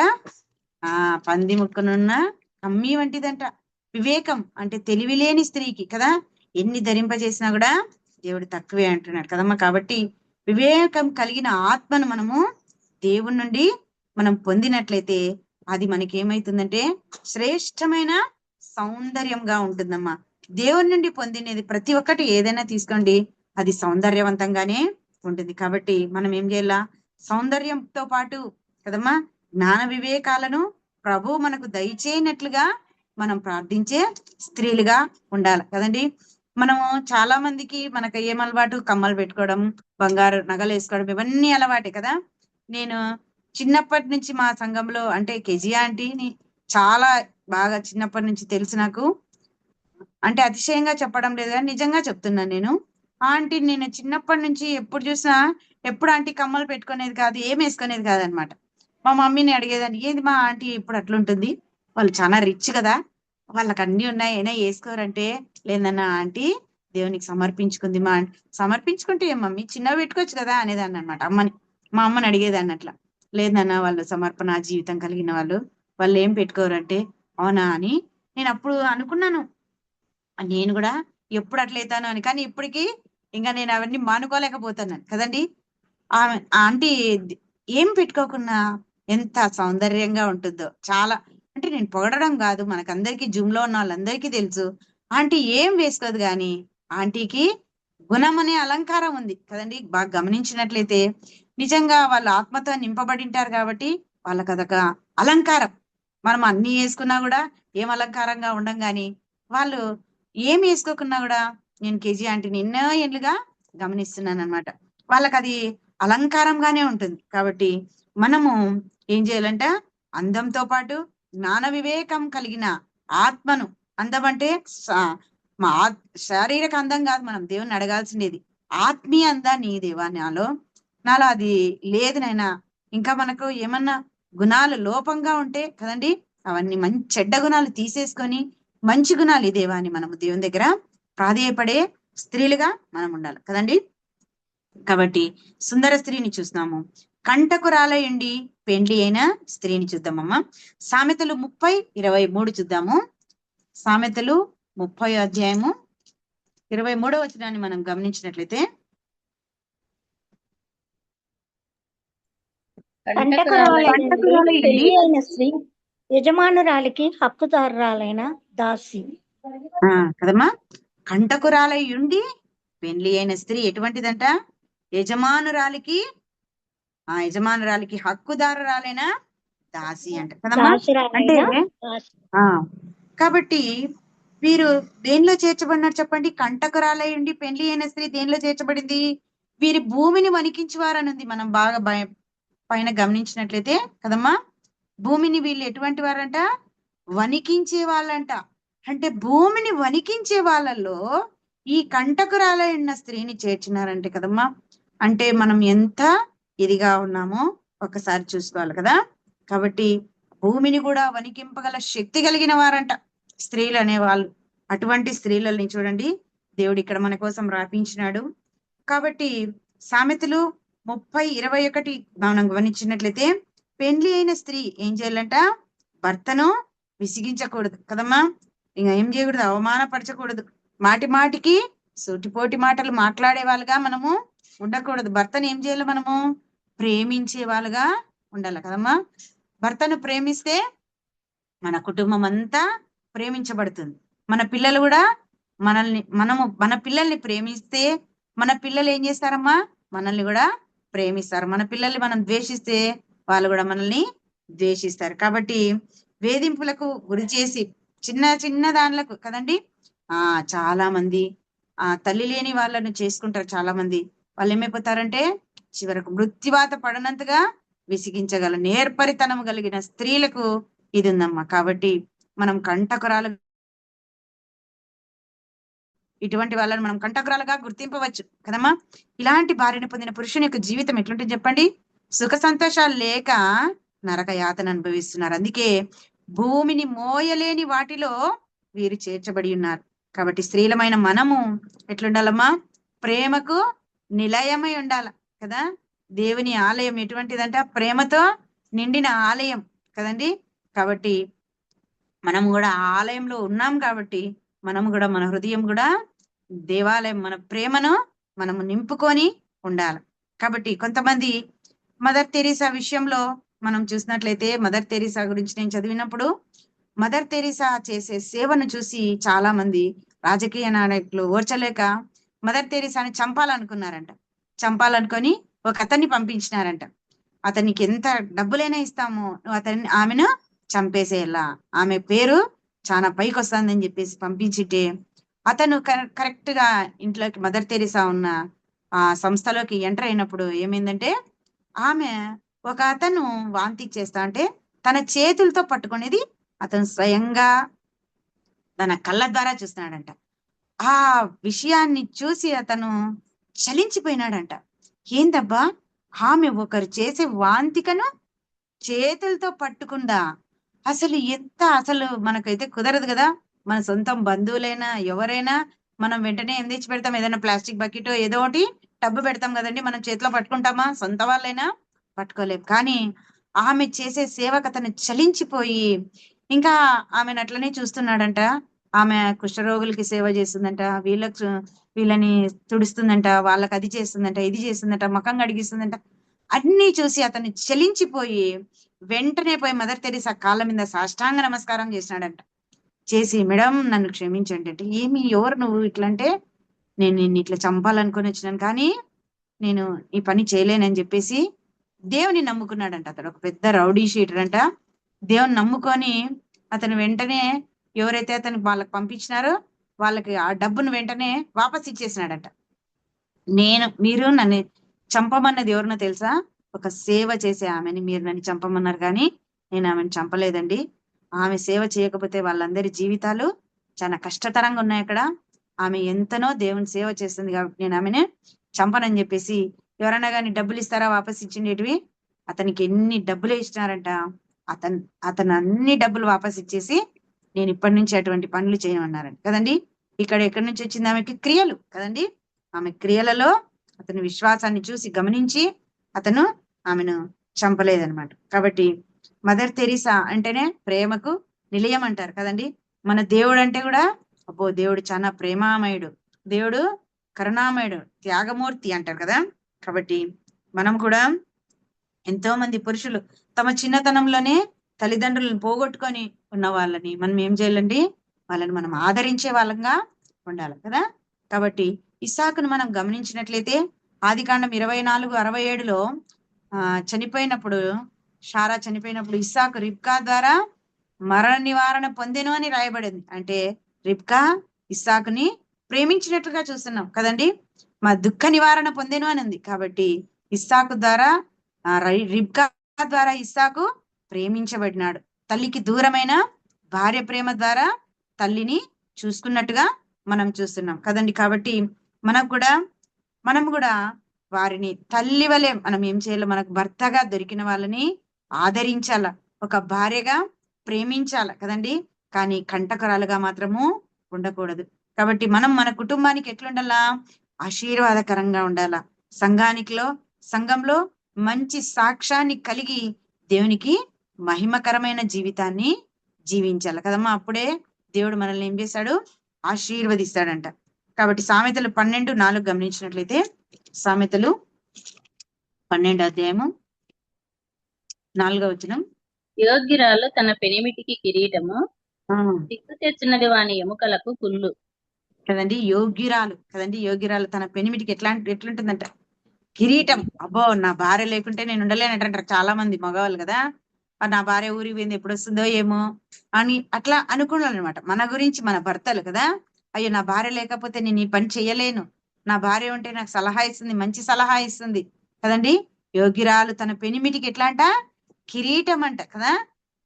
పంది ముక్కనున్న కమ్మి వంటిదంట. వివేకం అంటే తెలివి లేని స్త్రీకి కదా, ఎన్ని ధరింపజేసినా కూడా దేవుడు తక్కువే అంటున్నాడు కదమ్మా. కాబట్టి వివేకం కలిగిన ఆత్మను మనము దేవుని నుండి మనం పొందినట్లయితే అది మనకి ఏమైతుందంటే శ్రేష్టమైన సౌందర్యంగా ఉంటుందమ్మా. దేవుని నుండి పొందినది ప్రతి ఒక్కటి ఏదైనా తీసుకోండి, అది సౌందర్యవంతంగానే ఉంటుంది. కాబట్టి మనం ఏం చేయాలా? సౌందర్యంతో పాటు కదమ్మా జ్ఞాన వివేకాలను ప్రభు మనకు దయచేయనట్లుగా మనం ప్రార్థించే స్త్రీలుగా ఉండాలి కదండి. మనము చాలా మందికి మనకు ఏం అలవాటు? కమ్మలు పెట్టుకోవడం, బంగారు నగలు వేసుకోవడం, ఇవన్నీ అలవాటే కదా. నేను చిన్నప్పటి నుంచి మా సంఘంలో అంటే కేజీ ఆంటీని చాలా బాగా చిన్నప్పటి నుంచి తెలుసు నాకు. అంటే అతిశయంగా చెప్పడం లేదు కానీ నిజంగా చెప్తున్నాను. నేను ఆంటీ నేను చిన్నప్పటి నుంచి ఎప్పుడు చూసినా ఎప్పుడు ఆంటీ కమ్మలు పెట్టుకునేది కాదు, ఏం వేసుకునేది కాదనమాట. మా మమ్మీని అడిగేదాన్ని, ఏంది మా ఆంటీ ఇప్పుడు అట్లుంటుంది, వాళ్ళు చాలా రిచ్ కదా, వాళ్ళకి అన్ని ఉన్నాయి అయినా వేసుకోరంటే, లేదన్నా ఆంటీ దేవునికి సమర్పించుకుంది. సమర్పించుకుంటే ఏం మమ్మీ చిన్నవి పెట్టుకోవచ్చు కదా అనేదాన్ని అనమాట. మా అమ్మని అడిగేదాన్ని అట్లా. లేదన్నా వాళ్ళు సమర్పణ జీవితం కలిగిన వాళ్ళు, వాళ్ళు ఏం పెట్టుకోరంటే అవునా అని నేను అప్పుడు అనుకున్నాను, నేను కూడా ఎప్పుడు అట్లయితాను అని. కానీ ఇప్పటికీ ఇంకా నేను అవన్నీ మానుకోలేకపోతున్నాను కదండి. ఆమె ఆంటీ ఏం పెట్టుకోకుండా ఎంత సౌందర్యంగా ఉంటుందో, చాలా. అంటే నేను పొగడడం కాదు, మనకందరికి జూమ్ లో ఉన్న వాళ్ళందరికీ తెలుసు ఆంటీ ఏం వేసుకోదు. కానీ ఆంటీకి గుణం అనే అలంకారం ఉంది కదండి. బాగా గమనించినట్లయితే నిజంగా వాళ్ళు ఆత్మతో నింపబడింటారు కాబట్టి వాళ్ళకి అదొక అలంకారం. మనం అన్ని వేసుకున్నా కూడా ఏం అలంకారంగా ఉండం. కానీ వాళ్ళు ఏం వేసుకోకున్నా కూడా, నేను కేజీ ఆంటీని ఎన్నో ఏళ్ళుగా గమనిస్తున్నాను అనమాట, వాళ్ళకి అది అలంకారంగానే ఉంటుంది. కాబట్టి మనము ఏం చేయాలంట, అందంతో పాటు జ్ఞాన వివేకం కలిగిన ఆత్మను, అందం అంటే మా శారీరక అందం కాదు, మనం దేవుని అడగాల్సిండేది ఆత్మీయ అందాన్ని ఈ దేవా నాలో అది లేదు నాయనా. ఇంకా మనకు ఏమన్నా గుణాలు లోపంగా ఉంటే కదండి, అవన్నీ మంచి చెడ్డ గుణాలు తీసేసుకొని మంచి గుణాలు ఈ దేవా అని మనము దేవుని దగ్గర ప్రాధేయపడే స్త్రీలుగా మనం ఉండాలి కదండి. కాబట్టి సుందర స్త్రీని చూస్తున్నాము. కంటకురాలయుండి పెండ్లి అయిన స్త్రీని చూద్దామమ్మా. సామెతలు 30:23 చూద్దాము. సామెతలు 30 అధ్యాయము 23వ వచనాన్ని మనం గమనించినట్లయితే, కంటకురాలయుండి పెళ్లి అయిన స్త్రీ యజమానురాలికి హక్కుదారురాలైన దాసి. కదమ్మా, కంటకురాలయుండి పెండ్లి అయిన స్త్రీ ఎటువంటిదంట, యజమానురాలికి హక్కుదారురాలైన దాసి అంట కదమ్మా. అంటే కాబట్టి వీరు దేనిలో చేర్చబడినారు చెప్పండి. కంటకురాలయుండి పెండ్లి అయిన స్త్రీ దేనిలో చేర్చబడింది, వీరి భూమిని వణికించువారని ఉంది. మనం బాగా పైన గమనించినట్లయితే కదమ్మా, భూమిని వీళ్ళు ఎటువంటి వారంట, వణికించే వాళ్ళంట. అంటే భూమిని వణికించే వాళ్ళల్లో ఈ కంటకురాలైన స్త్రీని చేర్చినారంటే కదమ్మా. అంటే మనం ఎంత ఇదిగా ఉన్నామో ఒకసారి చూసుకోవాలి కదా. కాబట్టి భూమిని కూడా వణికింపగల శక్తి కలిగిన వారంట స్త్రీలు అనేవాళ్ళు. అటువంటి స్త్రీలని చూడండి దేవుడు ఇక్కడ మన కోసం రాపించినాడు. కాబట్టి సామెతలు 30:21 మనం గమనించినట్లయితే, పెండ్లి అయిన స్త్రీ ఏం చేయాలంట, భర్తను విసిగించకూడదు కదమ్మా. ఇంకా ఏం చేయకూడదు, అవమానపరచకూడదు, మాటి మాటికి సూటిపోటి మాటలు మాట్లాడే వాళ్ళుగా మనము ఉండకూడదు. భర్తను ఏం చేయాలి, మనము ప్రేమించే వాళ్ళుగా ఉండాలి కదమ్మా. భర్తను ప్రేమిస్తే మన కుటుంబం అంతా ప్రేమించబడుతుంది. మన పిల్లలు కూడా మన పిల్లల్ని ప్రేమిస్తే మన పిల్లలు ఏం చేస్తారమ్మా, మనల్ని కూడా ప్రేమిస్తారు. మన పిల్లల్ని మనం ద్వేషిస్తే వాళ్ళు కూడా మనల్ని ద్వేషిస్తారు. కాబట్టి వేధింపులకు గురి చేసి చిన్న చిన్న దానిలకు కదండి చాలా మంది తల్లి లేని వాళ్ళను చేసుకుంటారు. చాలా మంది వాళ్ళు ఏమైపోతారంటే చివరకు మృత్యువాత పడనంతగా విసిగించగల నేర్పరితనం కలిగిన స్త్రీలకు ఇది ఉందమ్మా. కాబట్టి మనం కంటకురాలు, ఇటువంటి వాళ్ళని మనం కంటకురాలుగా గుర్తింపవచ్చు కదమ్మా. ఇలాంటి భార్యను పొందిన పురుషుని యొక్క జీవితం ఎట్లుంటుంది చెప్పండి, సుఖ సంతోషాలు లేక నరక యాతన అనుభవిస్తున్నారు. అందుకే భూమిని మోయలేని వాటిలో వీరు చేర్చబడి ఉన్నారు. కాబట్టి స్త్రీలమైన మనము ఎట్లుండాలమ్మా, ప్రేమకు నిలయమై ఉండాల కదా. దేవుని ఆలయం ఎటువంటిదంట, ప్రేమతో నిండిన ఆలయం కదండి. కాబట్టి మనం కూడా ఆ ఆలయంలో ఉన్నాం. కాబట్టి మనము కూడా మన హృదయం కూడా దేవాలయం, మన ప్రేమను మనము నింపుకొని ఉండాలి. కాబట్టి కొంతమంది మదర్ తెరీసా విషయంలో మనం చూసినట్లయితే, మదర్ తెరీసా గురించి నేను చదివినప్పుడు మదర్ తెరీసా చేసే సేవను చూసి చాలా మంది రాజకీయ నాయకులు ఓర్చలేక మదర్ తెరీసాని చంపాలనుకున్నారంట. చంపాలనుకొని ఒక అతన్ని పంపించినారంట. అతనికి ఎంత డబ్బులైనా ఇస్తాము, నువ్వు ఆమెను చంపేసేలా, ఆమె పేరు చాలా పైకి వస్తుందని చెప్పేసి పంపించితే అతను కరెక్ట్ గా ఇంట్లోకి మదర్ తెరీసా ఉన్న ఆ సంస్థలోకి ఎంటర్ అయినప్పుడు ఏమైందంటే, ఆమె ఒక అతను వాంతి చేస్తా అంటే తన చేతులతో పట్టుకునేది అతను స్వయంగా తన కళ్ళ ద్వారా చూస్తున్నాడంట. ఆ విషయాన్ని చూసి అతను చలించిపోయినాడంట. ఏందబ్బా, ఆమె ఒకరు చేసే వాంతికను చేతులతో పట్టుకుందా, అసలు మనకైతే కుదరదు కదా. మన సొంతం బంధువులైనా ఎవరైనా మనం వెంటనే ఏం తెచ్చి పెడతాం, ఏదైనా ప్లాస్టిక్ బకెట్ ఏదో ఒకటి టబ్బు పెడతాం కదండి, మనం చేతిలో పట్టుకుంటామా, సొంత వాళ్ళైనా పట్టుకోలేము. కానీ ఆమె చేసే సేవకు అతను చలించిపోయి ఇంకా ఆమెను అట్లనే చూస్తున్నాడంట. ఆమె కుష్ఠరోగులకి సేవ చేస్తుందంట, వీళ్ళని తుడుస్తుందంట, వాళ్ళకి అది చేస్తుందంట, ఇది చేస్తుందంట, ముఖం కడిగిస్తుందంట. అన్ని చూసి అతను చలించిపోయి వెంటనే పోయి మదర్ తెరీసా కాళ్ళ మీద సాష్టాంగ నమస్కారం చేసినాడంట. చేసి, మేడం నన్ను క్షమించండి అంటే, ఏమి ఎవరు నువ్వు ఇట్లా అంటే, నేను నిన్ను ఇట్లా చంపాలనుకొని వచ్చినాను, కానీ నేను ఈ పని చేయలేనని చెప్పేసి దేవుని నమ్ముకున్నాడంట. అతడు ఒక పెద్ద రౌడీ షీటర్ అంట. దేవుని నమ్ముకొని అతను వెంటనే ఎవరైతే అతనికి వాళ్ళకి పంపించినారో వాళ్ళకి ఆ డబ్బును వెంటనే వాపస్ ఇచ్చేసినాడంట. మీరు నన్ను చంపమన్నది ఎవరినో తెలుసా? ఒక సేవ చేసే ఆమెని మీరు నన్ను చంపమన్నారు, కానీ నేను ఆమెను చంపలేదండి. ఆమె సేవ చేయకపోతే వాళ్ళందరి జీవితాలు చాలా కష్టతరంగా ఉన్నాయి అక్కడ. ఆమె ఎంతనో దేవుని సేవ చేస్తుంది కాబట్టి నేను ఆమెను చంపనని చెప్పేసి, ఎవరన్నా కానీ డబ్బులు ఇస్తారా వాపస్ ఇచ్చిండేటివి? అతనికి ఎన్ని డబ్బులే ఇచ్చినారంట. అతను అన్ని డబ్బులు వాపస్ ఇచ్చేసి, నేను ఇప్పటి నుంచి అటువంటి పనులు చేయమన్నారంట కదండి. ఇక్కడ ఎక్కడి నుంచి వచ్చింది? ఆమెకి క్రియలు కదండి. ఆమె క్రియలలో అతని విశ్వాసాన్ని చూసి గమనించి అతను ఆమెను చంపలేదన్నమాట. కాబట్టి మదర్ తెరీసా అంటేనే ప్రేమకు నిలయం అంటారు కదండి. మన దేవుడు అంటే కూడా, అబ్బో దేవుడు చాలా ప్రేమామయుడు, దేవుడు కరుణామయుడు, త్యాగమూర్తి అంటారు కదా. కాబట్టి మనం కూడా ఎంతో మంది పురుషులు తమ చిన్నతనంలోనే తల్లిదండ్రులను పోగొట్టుకొని ఉన్న వాళ్ళని మనం ఏం చేయాలండి? వాళ్ళని మనం ఆదరించే వాళ్ళంగా ఉండాలి కదా. కాబట్టి ఇస్సాకును మనం గమనించినట్లయితే ఆదికాండం 24:67లో చనిపోయినప్పుడు, షారా చనిపోయినప్పుడు ఇస్సాకు రిబ్కా ద్వారా మరణ నివారణ పొందెను అని రాయబడింది. అంటే రిబ్కా ఇస్సాకుని ప్రేమించినట్లుగా చూస్తున్నాం కదండి. మా దుఃఖ నివారణ పొందెను అని ఉంది. కాబట్టి ఇస్సాకు ద్వారా రిబ్కా ద్వారా ఇస్సాకు ప్రేమించబడినాడు. తల్లికి దూరమైన భార్య ప్రేమ ద్వారా తల్లిని చూసుకున్నట్టుగా మనం చూస్తున్నాం కదండి. కాబట్టి మనం కూడా వారిని తల్లి వలె మనం ఏం చేయాలి? మనకు భర్తగా దొరికిన వాళ్ళని ఆదరించాల, ఒక భార్యగా ప్రేమించాల కదండి. కానీ కంటకరాలుగా మాత్రము ఉండకూడదు. కాబట్టి మనం మన కుటుంబానికి ఎట్లుండాలా? ఆశీర్వాదకరంగా ఉండాలా. సంఘంలో మంచి సాక్ష్యాన్ని కలిగి దేవునికి మహిమకరమైన జీవితాన్ని జీవించాలి కదమ్మా. అప్పుడే దేవుడు మనల్ని ఏం చేశాడు? ఆశీర్వదిస్తాడంట. కాబట్టి సామెతలు 12:4 గమనించినట్లయితే, సామెతలు 12:4 యోగ్యురాలు తన పెనిమిటికి కిరీటము, సిగ్గు తెచ్చినది వాని ఎముకలకు కుళ్ళు కదండి. యోగ్యురాలు తన పెనిమిటికి ఎట్లుంటుందంట? కిరీటం. అబ్బో నా భార్య లేకుంటే నేను ఉండలేనంటారు చాలా మంది మగవాళ్ళు కదా. నా భార్య ఊరికి పోయింది, ఎప్పుడు వస్తుందో ఏమో అని అట్లా అనుకున్నాను అనమాట. మన గురించి మన భర్తలు కదా, అయ్యో నా భార్య లేకపోతే నేను ఈ పని చెయ్యలేను, నా భార్య ఉంటే నాకు సలహా ఇస్తుంది, మంచి సలహా ఇస్తుంది కదండి. యోగ్యురాలు తన పెనిమిటికి ఎట్లా అంట? కిరీటం అంట కదా.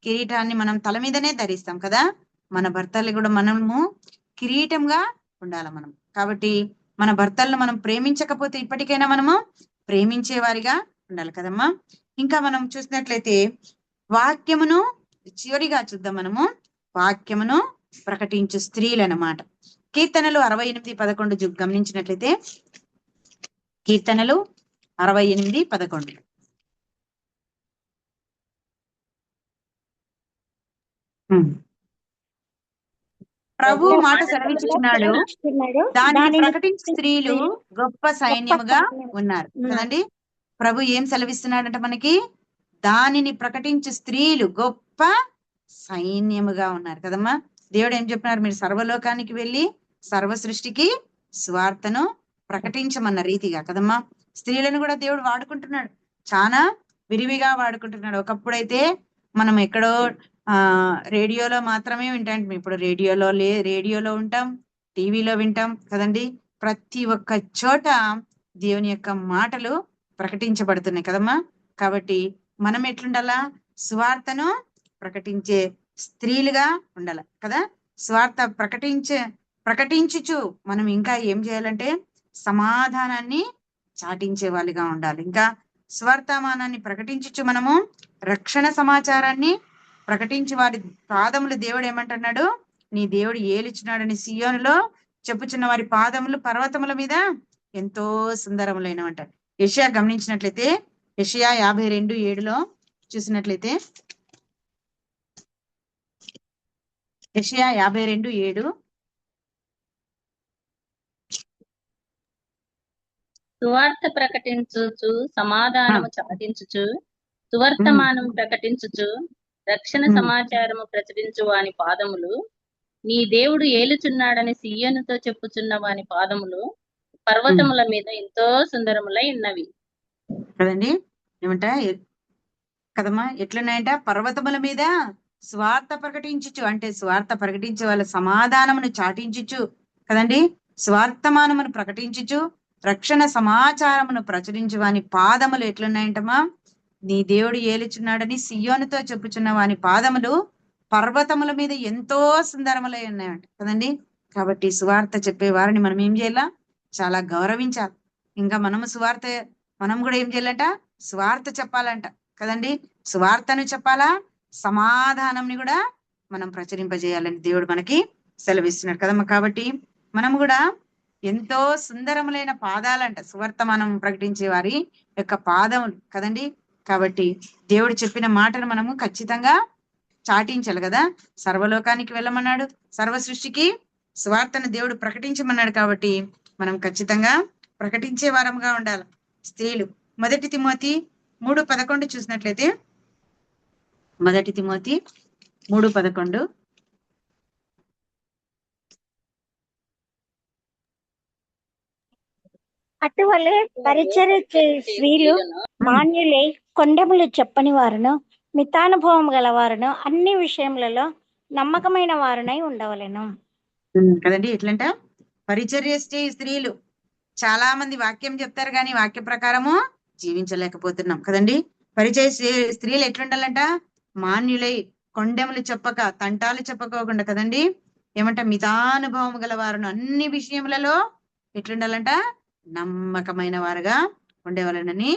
కిరీటాన్ని మనం తల మీదనే ధరిస్తాం కదా. మన భర్తలు కూడా మనము కిరీటంగా ఉండాలి మనం. కాబట్టి మన భర్తలను మనం ప్రేమించకపోతే ఇప్పటికైనా మనము ప్రేమించే వారిగా ఉండాలి కదమ్మా. ఇంకా మనం చూసినట్లయితే వాక్యమును చివరిగా చూద్దాం. మనము వాక్యమును ప్రకటించు స్త్రీలు అన్నమాట. కీర్తనలు 68:11 గమనించినట్లయితే, కీర్తనలు 68:11 ప్రభు మాట సెలవిచ్చుచున్నాడు, దానిని ప్రకటించే స్త్రీలు గొప్ప సైన్యముగా ఉన్నారు కదండి. ప్రభు ఏం సెలవిస్తున్నాడంట మనకి? దానిని ప్రకటించే స్త్రీలు గొప్ప సైన్యముగా ఉన్నారు కదమ్మా. దేవుడు ఏం చెప్పినారు? మీరు సర్వలోకానికి వెళ్ళి సర్వ సృష్టికి స్వార్థను ప్రకటించమన్న రీతిగా కదమ్మా. స్త్రీలను కూడా దేవుడు వాడుకుంటున్నాడు, చాలా విరివిగా వాడుకుంటున్నాడు. ఒకప్పుడైతే మనం ఎక్కడో రేడియోలో మాత్రమే వింటాం. ఇప్పుడు రేడియోలో ఉంటాం, టీవీలో వింటాం కదండి. ప్రతి ఒక్క చోట దేవుని యొక్క మాటలు ప్రకటించబడుతున్నాయి కదమ్మా. కాబట్టి మనం ఎట్లుండాలా? సువార్తను ప్రకటించే స్త్రీలుగా ఉండాలి కదా. స్వార్థ ప్రకటించుచు మనం ఇంకా ఏం చేయాలంటే సమాధానాన్ని చాటించే వాళ్ళుగా ఉండాలి. ఇంకా స్వార్థమానాన్ని ప్రకటించుచు మనము రక్షణ సమాచారాన్ని ప్రకటించి వారి పాదములు దేవుడు ఏమంటున్నాడు? నీ దేవుడు ఏలిచున్నాడని సియోనులో చెప్పుచున్న వారి పాదములు పర్వతముల మీద ఎంతో సుందరములైనవంట. యెషయా గమనించినట్లయితే యెషయా 52:7 చూసినట్లయితే యెషయా 52:7 సువార్త ప్రకటించుచు సమాధానము చాటించుచు సువర్తమానము ప్రకటించుచు రక్షణ సమాచారము ప్రచురించు వాని పాదములు నీ దేవుడు ఏలుచున్నాడని సియ్యోనుతో చెప్పుచున్న వాని పాదములు పర్వతముల మీద ఎంతో సుందరములై ఉన్నవి. కదండి, ఏమంట కదమ్మా, ఎట్లున్నాయంట? పర్వతముల మీద స్వార్థ ప్రకటించుచు, అంటే స్వార్థ ప్రకటించే వాళ్ళ సమాధానమును చాటించుచు కదండి, స్వార్థమానమును ప్రకటించుచు రక్షణ సమాచారమును ప్రచురించు వాని పాదములు ఎట్లున్నాయంటమ్మా? నీ దేవుడు ఏలుచున్నాడని సియ్యోనుతో చెప్పుచున్న వాని పాదములు పర్వతముల మీద ఎంతో సుందరములై ఉన్నాయంట కదండి. కాబట్టి సువార్త చెప్పే వారిని మనం ఏం చేయాలా? చాలా గౌరవించాలి. ఇంకా మనం కూడా ఏం చేయాలంట? స్వార్థ చెప్పాలంట కదండి. స్వార్థను చెప్పాలా, సమాధానంని కూడా మనం ప్రచురింపజేయాలని దేవుడు మనకి సెలవిస్తున్నాడు కదమ్మా. కాబట్టి మనం కూడా ఎంతో సుందరములైన పాదాలంట సువర్తమానం ప్రకటించే వారి యొక్క పాదములు కదండి. కాబట్టి దేవుడు చెప్పిన మాటను మనము ఖచ్చితంగా చాటించాలి కదా. సర్వలోకానికి వెళ్ళమన్నాడు, సర్వ సృష్టికి స్వార్థను దేవుడు ప్రకటించమన్నాడు. కాబట్టి మనం ఖచ్చితంగా ప్రకటించే వారంగా ఉండాలి. స్త్రీలు 1 తిమోతి 3:11 చూసినట్లయితే 1 తిమోతి 3:11 అటువలే పరిచర్య చేయు స్త్రీలు మాన్యులై, కొండెములు చెప్పని వారును, మితానుభవం గల వారును, అన్ని విషయములలో నమ్మకమైన వారునై ఉండవలెను. కదండి. ఎట్లంట? పరిచర్య చేయ స్త్రీలు. చాలా మంది వాక్యం చెప్తారు కానీ వాక్య ప్రకారము జీవించలేకపోతున్నాం కదండి. పరిచయ స్త్రీలు ఎట్లుండాలంట? మాన్యులై, కొండెములు చెప్పక, తంటాలు చెప్పకోకుండా కదండి. ఏమంట? మితానుభవం గల వారును, అన్ని విషయములలో ఎట్లుండాలంట? నమ్మకమైన వారుగా ఉండేవాళ్ళని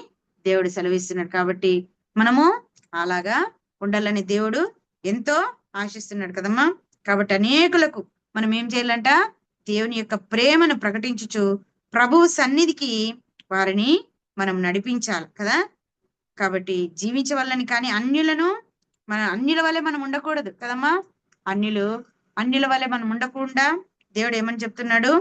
దేవుడు సెలవిస్తున్నాడు. కాబట్టి మనము అలాగా ఉండాలని దేవుడు ఎంతో ఆశిస్తున్నాడు కదమ్మా. కాబట్టి అనేకులకు మనం ఏం చేయాలంట? దేవుని యొక్క ప్రేమను ప్రకటించుచు ప్రభువు సన్నిధికి వారిని మనం నడిపించాలి కదా. కాబట్టి జీవించే వాళ్ళని, కానీ అన్యుల వల్లే మనం ఉండకూడదు కదమ్మా. అన్యుల వల్లే మనం ఉండకుండా దేవుడు ఏమని చెప్తున్నాడు?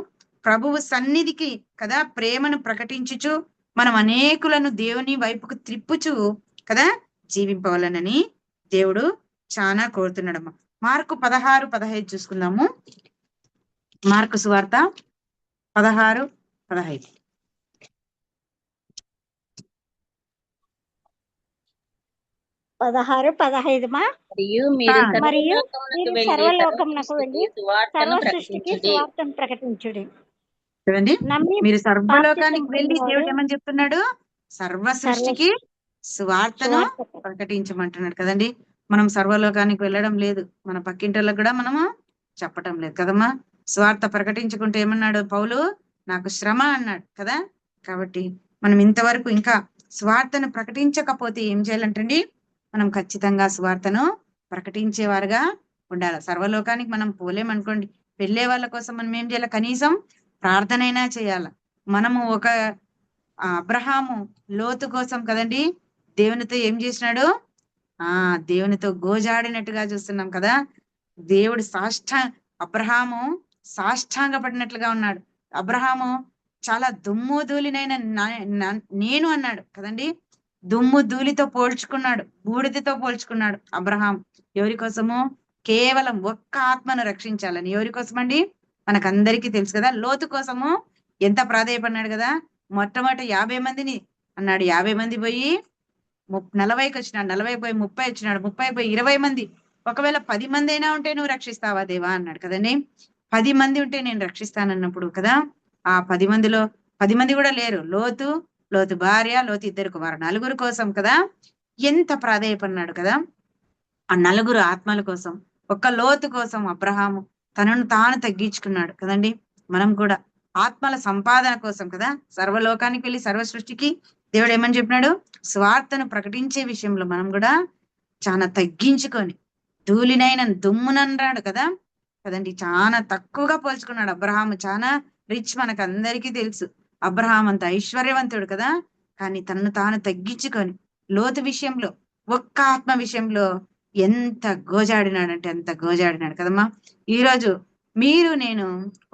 ప్రభువు సన్నిధికి కదా ప్రేమను ప్రకటించుచు మనం అనేకులను దేవుని వైపుకు త్రిప్పుచు కదా జీవింపవాలనని దేవుడు చాలా కోరుతున్నాడమ్మా. మార్కు 16:15 చూసుకుందాము. మార్కు సువార్త 16:15. మరియు మీరు సర్వలోకమునకు వెళ్ళి సర్వ సృష్టికి సువార్తను ప్రకటించుడి. చూడండి, మీరు సర్వలోకానికి వెళ్ళి దేవుడు ఏమని చెప్తున్నాడు? సర్వ సృష్టికి సువార్తను ప్రకటించమంటున్నాడు కదండి. మనం సర్వలోకానికి వెళ్ళడం లేదు, మన పక్కింటోళ్ళకు కూడా మనము చెప్పటం లేదు కదమ్మా. స్వార్థ ప్రకటించుకుంటే ఏమన్నాడు పౌలు? నాకు శ్రమ అన్నాడు కదా. కాబట్టి మనం ఇంతవరకు ఇంకా స్వార్థను ప్రకటించకపోతే ఏం చేయాలంటండి? మనం ఖచ్చితంగా స్వార్థను ప్రకటించేవారుగా ఉండాలి. సర్వలోకానికి మనం పోలేమనుకోండి, వెళ్ళే వాళ్ళ కోసం మనం ఏం చేయాలి? కనీసం ప్రార్థనైనా చేయాల. మనము ఒక అబ్రహాము లోతు కోసం కదండి దేవునితో ఏం చేసినాడు? దేవునితో గోజాడినట్టుగా చూస్తున్నాం కదా. దేవుడు అబ్రహాము సాష్టాంగ పడినట్లుగా ఉన్నాడు. అబ్రహాము చాలా దుమ్ము ధూళినైన నేను అన్నాడు కదండి. దుమ్ము ధూళితో పోల్చుకున్నాడు, బూడిదతో పోల్చుకున్నాడు అబ్రహాం. ఎవరి కోసము? కేవలం ఒక్క ఆత్మను రక్షించాలని. ఎవరి కోసం అండి? మనకందరికీ తెలుసు కదా. లోతు కోసము ఎంత ప్రాధాయపడినాడు కదా. మొట్టమొదటి 50 మందిని అన్నాడు, 50 మంది పోయి 40కి వచ్చినాడు, 40 పోయి 30 వచ్చినాడు, 30 పోయి 20 మంది. ఒకవేళ 10 మంది అయినా ఉంటే నువ్వు రక్షిస్తావా దేవా అన్నాడు కదండి. 10 మంది ఉంటే నేను రక్షిస్తానన్నప్పుడు కదా, ఆ 10 మందిలో 10 మంది కూడా లేరు. లోతు భార్య, లోతు 2 కుమారులు, 4 కోసం కదా ఎంత ప్రాధాయపడినాడు కదా. ఆ 4 ఆత్మల కోసం, ఒక్క లోతు కోసం అబ్రహాము తనను తాను తగ్గించుకున్నాడు కదండి. మనం కూడా ఆత్మల సంపాదన కోసం కదా సర్వలోకానికి వెళ్ళి సర్వ సృష్టికి దేవుడు ఏమని చెప్పినాడు? స్వార్థను ప్రకటించే విషయంలో మనం కూడా చాలా తగ్గించుకొని ధూళినైన దుమ్మునన్నాడు కదా కదండి. చాలా తక్కువగా పోల్చుకున్నాడు అబ్రహాము. చాలా రిచ్, మనకు అందరికీ తెలుసు. అబ్రహాం అంత ఐశ్వర్యవంతుడు కదా, కానీ తనను తాను తగ్గించుకొని లోతు విషయంలో ఒక్క ఆత్మ విషయంలో ఎంత గోజాడినాడంటే అంత గోజాడినాడు కదమ్మా. ఈరోజు మీరు నేను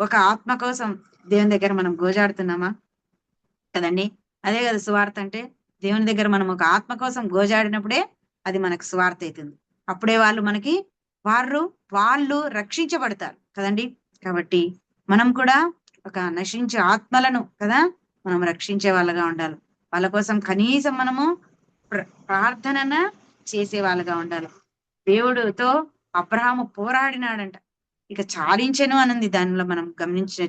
ఒక ఆత్మ కోసం దేవుని దగ్గర మనం గోజాడుతున్నామా కదండి? అదే కదా సువార్త అంటే. దేవుని దగ్గర మనం ఒక ఆత్మ కోసం గోజాడినప్పుడే అది మనకు సువార్త అవుతుంది. అప్పుడే వాళ్ళు రక్షించబడతారు కదండి. కాబట్టి మనం కూడా ఒక నశించే ఆత్మలను కదా మనం రక్షించే వాళ్ళగా ఉండాలి. వాళ్ళ కోసం కనీసం మనము ప్రార్థన చేసే వాళ్ళగా ఉండాలి. దేవుడితో అబ్రహాము పోరాడినాడంట, ఇక చాలించెను అనంది దానిలో మనం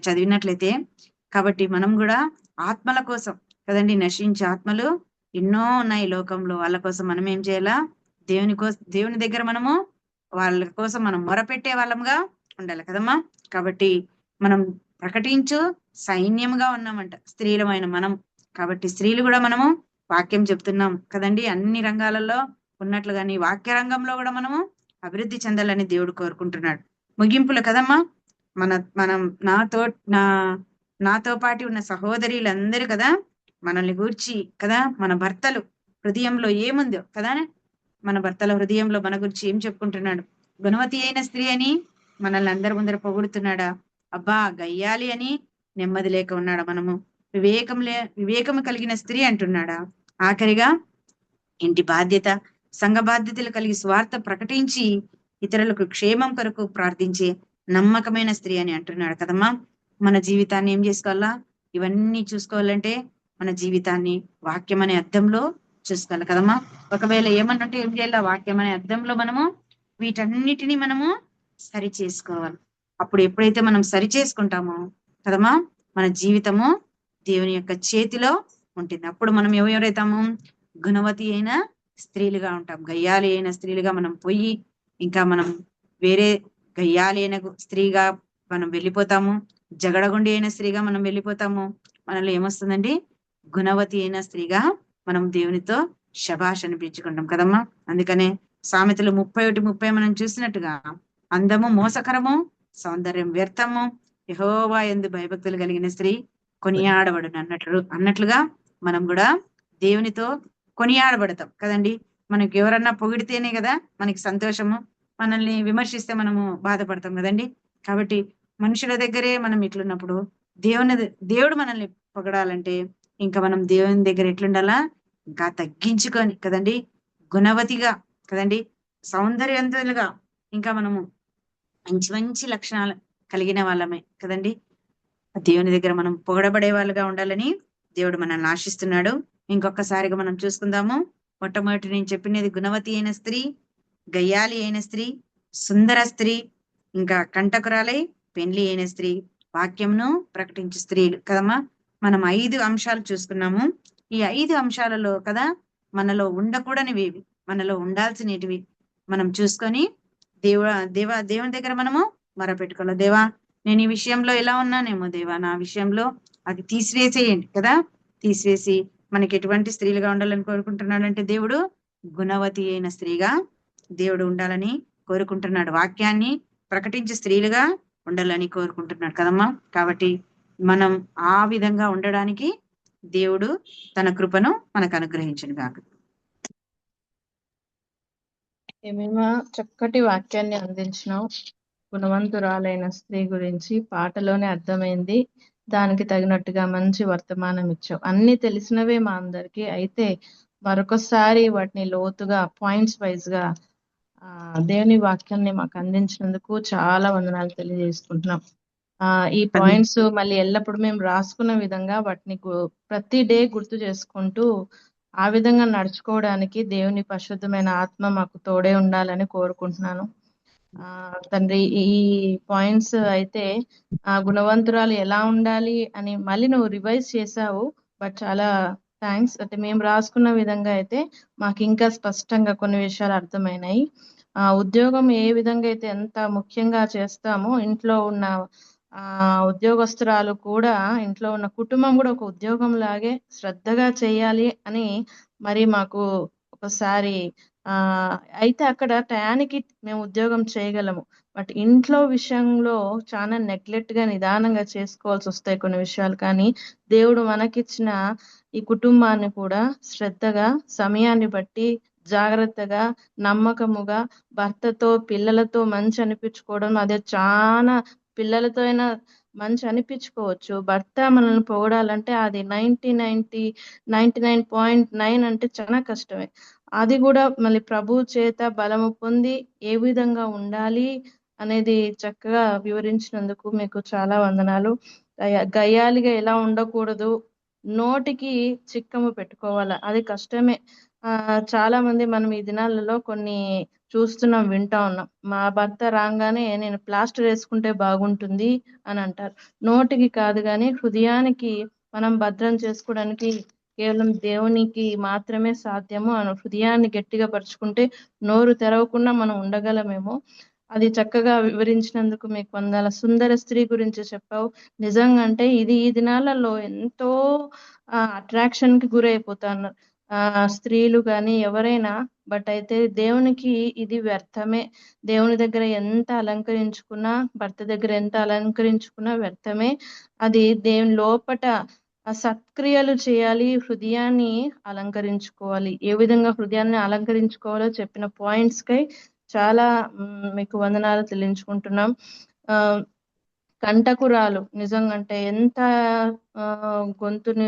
చదివినట్లయితే. కాబట్టి మనం కూడా ఆత్మల కోసం కదండి, నశించే ఆత్మలు ఎన్నో ఉన్నాయి లోకంలో. వాళ్ళ కోసం మనం ఏం చేయాలా? దేవుని దగ్గర మనము వాళ్ళ కోసం మనం మొరపెట్టే వాళ్ళంగా ఉండాలి కదమ్మా. కాబట్టి మనం ప్రకటించు సైన్యంగా ఉన్నామంట స్త్రీలమైన మనం. కాబట్టి స్త్రీలు కూడా మనము వాక్యం చెప్తున్నాం కదండి. అన్ని రంగాలలో ఉన్నట్లుగాని వాక్య రంగంలో కూడా మనము అభివృద్ధి చెందాలని దేవుడు కోరుకుంటున్నాడు. ముగింపులు కదమ్మా, మనం నాతో పాటు ఉన్న సహోదరులందరూ కదా మనల్ని గూర్చి కదా, మన భర్తలు హృదయంలో ఏముందో కదా, మన భర్తల హృదయంలో మన గురించి ఏం చెప్పుకుంటున్నాడు? గుణవతి అయిన స్త్రీ అని మనల్ని అందరి ముందర పొగుడుతున్నాడా? అబ్బా గయ్యాలి అని నెమ్మది లేక ఉన్నాడా? మనము వివేకము కలిగిన స్త్రీ అంటున్నాడా? ఆఖరిగా ఇంటి బాధ్యత, సంఘ బాధ్యతలు కలిగి స్వార్థ ప్రకటించి ఇతరులకు క్షేమం కొరకు ప్రార్థించే నమ్మకమైన స్త్రీ అని అంటున్నాడు కదమ్మా. మన జీవితాన్ని ఏం చేసుకోవాలా? ఇవన్నీ చూసుకోవాలంటే మన జీవితాన్ని వాక్యం అనే అద్దంలో చూసుకోవాలి కదమ్మా. ఒకవేళ ఏమన్నంటే ఏం చేయాలి? వాక్యం అనే అద్దంలో మనము వీటన్నిటిని మనము సరి చేసుకోవాలి. అప్పుడు ఎప్పుడైతే మనం సరి చేసుకుంటామో కదమ్మా, మన జీవితము దేవుని యొక్క చేతిలో ఉంటుంది. అప్పుడు మనం ఎవరైతాము? గుణవతి అయిన స్త్రీలుగా ఉంటాం. గయ్యాలి అయిన స్త్రీలుగా మనం పోయి ఇంకా మనం వేరే గయ్యాలి అయిన స్త్రీగా మనం వెళ్ళిపోతాము. జగడగుండి అయిన స్త్రీగా మనం వెళ్ళిపోతాము. మనలో ఏమొస్తుందండి? గుణవతి అయిన స్త్రీగా మనం దేవునితో శభాష్ అనిపించుకుంటాం కదమ్మా. అందుకనే సామెతలు 31:30 మనం చూసినట్టుగా అందము మోసకరము, సౌందర్యం వ్యర్థము, యెహోవా యందు భయభక్తులు కలిగిన స్త్రీ కొనియాడబడును అన్నట్లుగా మనం కూడా దేవునితో కొనియాడబడతాం కదండి. మనకి ఎవరన్నా పొగిడితేనే కదా మనకి సంతోషము, మనల్ని విమర్శిస్తే మనము బాధపడతాం కదండి. కాబట్టి మనుషుల దగ్గరే మనం ఇట్లున్నప్పుడు దేవుడు మనల్ని పొగడాలంటే ఇంకా మనం దేవుని దగ్గర ఎట్లుండాలా? ఇంకా తగ్గించుకొని కదండి, గుణవతిగా కదండి, సౌందర్యవంతులుగా, ఇంకా మనము మంచి మంచి లక్షణాలు కలిగిన వాళ్ళమే కదండి. దేవుని దగ్గర మనం పొగడబడే వాళ్ళుగా ఉండాలని దేవుడు మనల్ని ఆశిస్తున్నాడు. ఇంకొకసారిగా మనం చూసుకుందాము. మొట్టమొదటి నేను చెప్పినది గుణవతి అయిన స్త్రీ, గయ్యాలి అయిన స్త్రీ, సుందర స్త్రీ, ఇంకా కంటకురాలై పెండ్లి అయిన స్త్రీ, వాక్యంను ప్రకటించు స్త్రీలు కదమ్మా. మనం 5 అంశాలు చూసుకున్నాము. ఈ 5 అంశాలలో కదా మనలో ఉండకూడనివి, మనలో ఉండాల్సినవి మనం చూసుకొని దేవుని దగ్గర మనము మొరపెట్టుకోవాలి. దేవా నేను ఈ విషయంలో ఎలా ఉన్నానేమో దేవా, నా విషయంలో అది తీసివేసేయండి కదా. తీసివేసి మనకి ఎటువంటి స్త్రీలుగా ఉండాలని కోరుకుంటున్నాడంటే దేవుడు గుణవతి అయిన స్త్రీగా దేవుడు ఉండాలని కోరుకుంటున్నాడు. వాక్యాన్ని ప్రకటించే స్త్రీలుగా ఉండాలని కోరుకుంటున్నాడు కదమ్మా. కాబట్టి మనం ఆ విధంగా ఉండడానికి దేవుడు తన కృపను మనకు అనుగ్రహించును గాక. ఏమేమో చక్కటి వాక్యాన్ని అందించినావు. గుణవంతురాలైన స్త్రీ గురించి పాటలోనే అర్థమైంది. దానికి తగినట్టుగా మంచి వర్తమానం ఇచ్చావు. అన్ని తెలిసినవే మా అందరికి. అయితే మరొకసారి వాటిని లోతుగా పాయింట్స్ వైజ్ గా దేవుని వాక్యాన్ని మాకు అందించినందుకు చాలా వందనాలు తెలియజేసుకుంటున్నాం. ఈ పాయింట్స్ మళ్ళీ ఎల్లప్పుడు మేము రాసుకున్న విధంగా వాటిని ప్రతి డే గుర్తు చేసుకుంటూ ఆ విధంగా నడుచుకోవడానికి దేవుని పరిశుద్ధమైన ఆత్మ మాకు తోడే ఉండాలని కోరుకుంటున్నాను. తండ్రి, ఈ పాయింట్స్ అయితే గుణవంతురాలు ఎలా ఉండాలి అని మళ్ళీ నువ్వు రివైజ్ చేసావు. బట్ చాలా థ్యాంక్స్. అంటే మేము రాసుకున్న విధంగా అయితే మాకు ఇంకా స్పష్టంగా కొన్ని విషయాలు అర్థమైనాయి. ఉద్యోగం ఏ విధంగా అయితే ఎంత ముఖ్యంగా చేస్తామో, ఇంట్లో ఉన్న ఉద్యోగస్తురాలు కూడా, ఇంట్లో ఉన్న కుటుంబం కూడా ఒక ఉద్యోగం లాగే శ్రద్ధగా చేయాలి అని మరి మాకు ఒకసారి అయితే అక్కడ టయానికి మేము ఉద్యోగం చేయగలము. బట్ ఇంట్లో విషయంలో చాలా నెగ్లెక్ట్ గా నిదానంగా చేసుకోవాల్సి వస్తాయి కొన్ని విషయాలు. కానీ దేవుడు మనకిచ్చిన ఈ కుటుంబాన్ని కూడా శ్రద్ధగా సమయాన్ని బట్టి జాగ్రత్తగా, నమ్మకముగా భర్తతో, పిల్లలతో మంచి అనిపించుకోవడం అదే చాలా పిల్లలతో అయినా మంచి అనిపించుకోవచ్చు. భర్త మనల్ని పొగడాలంటే అది 99.9 అంటే చాలా కష్టమే. అది కూడా మళ్ళీ ప్రభువు చేత బలము పొంది ఏ విధంగా ఉండాలి అనేది చక్కగా వివరించినందుకు మీకు చాలా వందనాలు. గయ్యాలిగా ఎలా ఉండకూడదు, నోటికి చిక్కము పెట్టుకోవాలా, అది కష్టమే. చాలా మంది మనం ఈ దినాలలో కొన్ని చూస్తున్నాం, వింటా ఉన్నాం. మా భర్త రాగానే నేను ప్లాస్టర్ వేసుకుంటే బాగుంటుంది అని అంటారు. నోటికి కాదు కానీ హృదయానికి మనం భద్రం చేసుకోవడానికి కేవలం దేవునికి మాత్రమే సాధ్యము. హృదయాన్ని గట్టిగా పరుచుకుంటే నోరు తెరవకుండా మనం ఉండగలమేమో. అది చక్కగా వివరించినందుకు మీకు వందల. సుందర స్త్రీ గురించి చెప్పావు. నిజంగా అంటే ఇది ఈ దినాలలో ఎంతో అట్రాక్షన్ కి గురైపోతున్నారు స్త్రీలు కానీ ఎవరైనా. బట్ అయితే దేవునికి ఇది వ్యర్థమే. దేవుని దగ్గర ఎంత అలంకరించుకున్నా, భర్త దగ్గర ఎంత అలంకరించుకున్నా వ్యర్థమే. అది దేవుని లోపట సత్క్రియలు చేయాలి, హృదయాన్ని అలంకరించుకోవాలి. ఏ విధంగా హృదయాన్ని అలంకరించుకోవాలో చెప్పిన పాయింట్స్ కై చాలా మీకు వందనాలు చెల్లించుకుంటున్నాం. కంటకురాలు నిజంగా అంటే ఎంత గొంతుని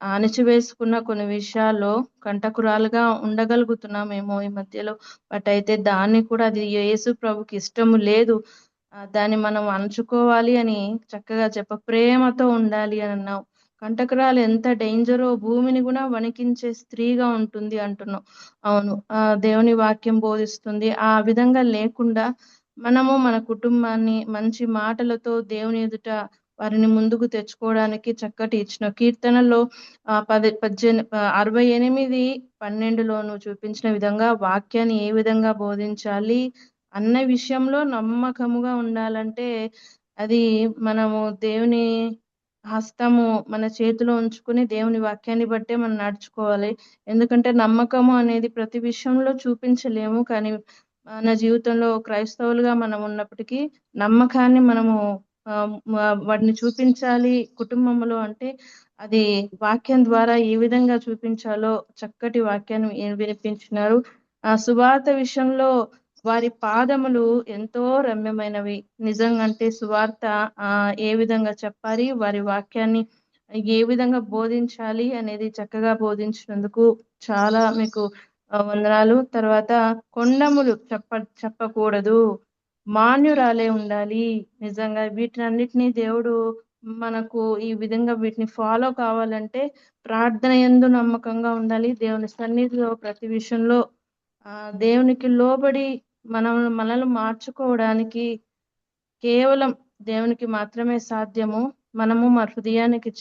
అణిచివేసుకున్న కొన్ని విషయాల్లో కంటకురాలుగా ఉండగలుగుతున్నామేమో ఈ మధ్యలో. బట్ అయితే దాన్ని కూడా అది యేసు ప్రభుకి ఇష్టము లేదు. దాన్ని మనం అణుచుకోవాలి అని చక్కగా ప్రేమతో ఉండాలి అని అన్నావు. కంటకురాలు ఎంత డేంజరో, భూమిని కూడా వణికించే స్త్రీగా ఉంటుంది అంటున్నావు. అవును, దేవుని వాక్యం బోధిస్తుంది. ఆ విధంగా లేకుండా మనము మన కుటుంబాన్ని మంచి మాటలతో దేవుని ఎదుట వారిని ముందుకు తెచ్చుకోవడానికి చక్కటి ఇచ్చిన కీర్తనలో 68:12 చూపించిన విధంగా వాక్యాన్ని ఏ విధంగా బోధించాలి అన్న విషయంలో నమ్మకముగా ఉండాలంటే అది మనము దేవుని హస్తము మన చేతిలో ఉంచుకుని దేవుని వాక్యాన్ని బట్టే మనం నడుచుకోవాలి. ఎందుకంటే నమ్మకము అనేది ప్రతి విషయంలో చూపించలేము, కానీ మన జీవితంలో క్రైస్తవులుగా మనం ఉన్నప్పటికీ నమ్మకాన్ని మనము వాటిని చూపించాలి కుటుంబంలో. అంటే అది వాక్యం ద్వారా ఏ విధంగా చూపించాలో చక్కటి వాక్యాన్ని వినిపించినారు. సువార్త విషయంలో వారి పాదములు ఎంతో రమ్యమైనవి. నిజంగా అంటే సువార్త ఏ విధంగా చెప్పాలి, వారి వాక్యాన్ని ఏ విధంగా బోధించాలి అనేది చక్కగా బోధించినందుకు చాలా మీకు వందనాలు. తర్వాత కొండములు చెప్పకూడదు, మాన్యురాలే ఉండాలి. నిజంగా వీటినన్నిటినీ దేవుడు మనకు ఈ విధంగా వీటిని ఫాలో కావాలంటే ప్రార్థన యందు నమ్మకంగా ఉండాలి. దేవుని సన్నిధిలో ప్రతి విషయంలో దేవునికి లోబడి మనల్ని మార్చుకోవడానికి కేవలం దేవునికి మాత్రమే సాధ్యము. మనము మన హృదయానికి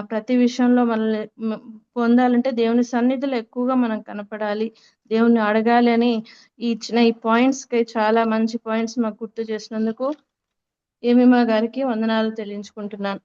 ప్రతి విషయంలో మనల్ని పొందాలంటే దేవుని సన్నిధిలో ఎక్కువగా మనం కనపడాలి, దేవుణ్ణి అడగాలి అని ఇచ్చిన ఈ పాయింట్స్ కి చాలా మంచి పాయింట్స్ మాకు గుర్తు చేసినందుకు ఏమిమా గారికి వందనాలు తెలియజేసుకుంటున్నాను.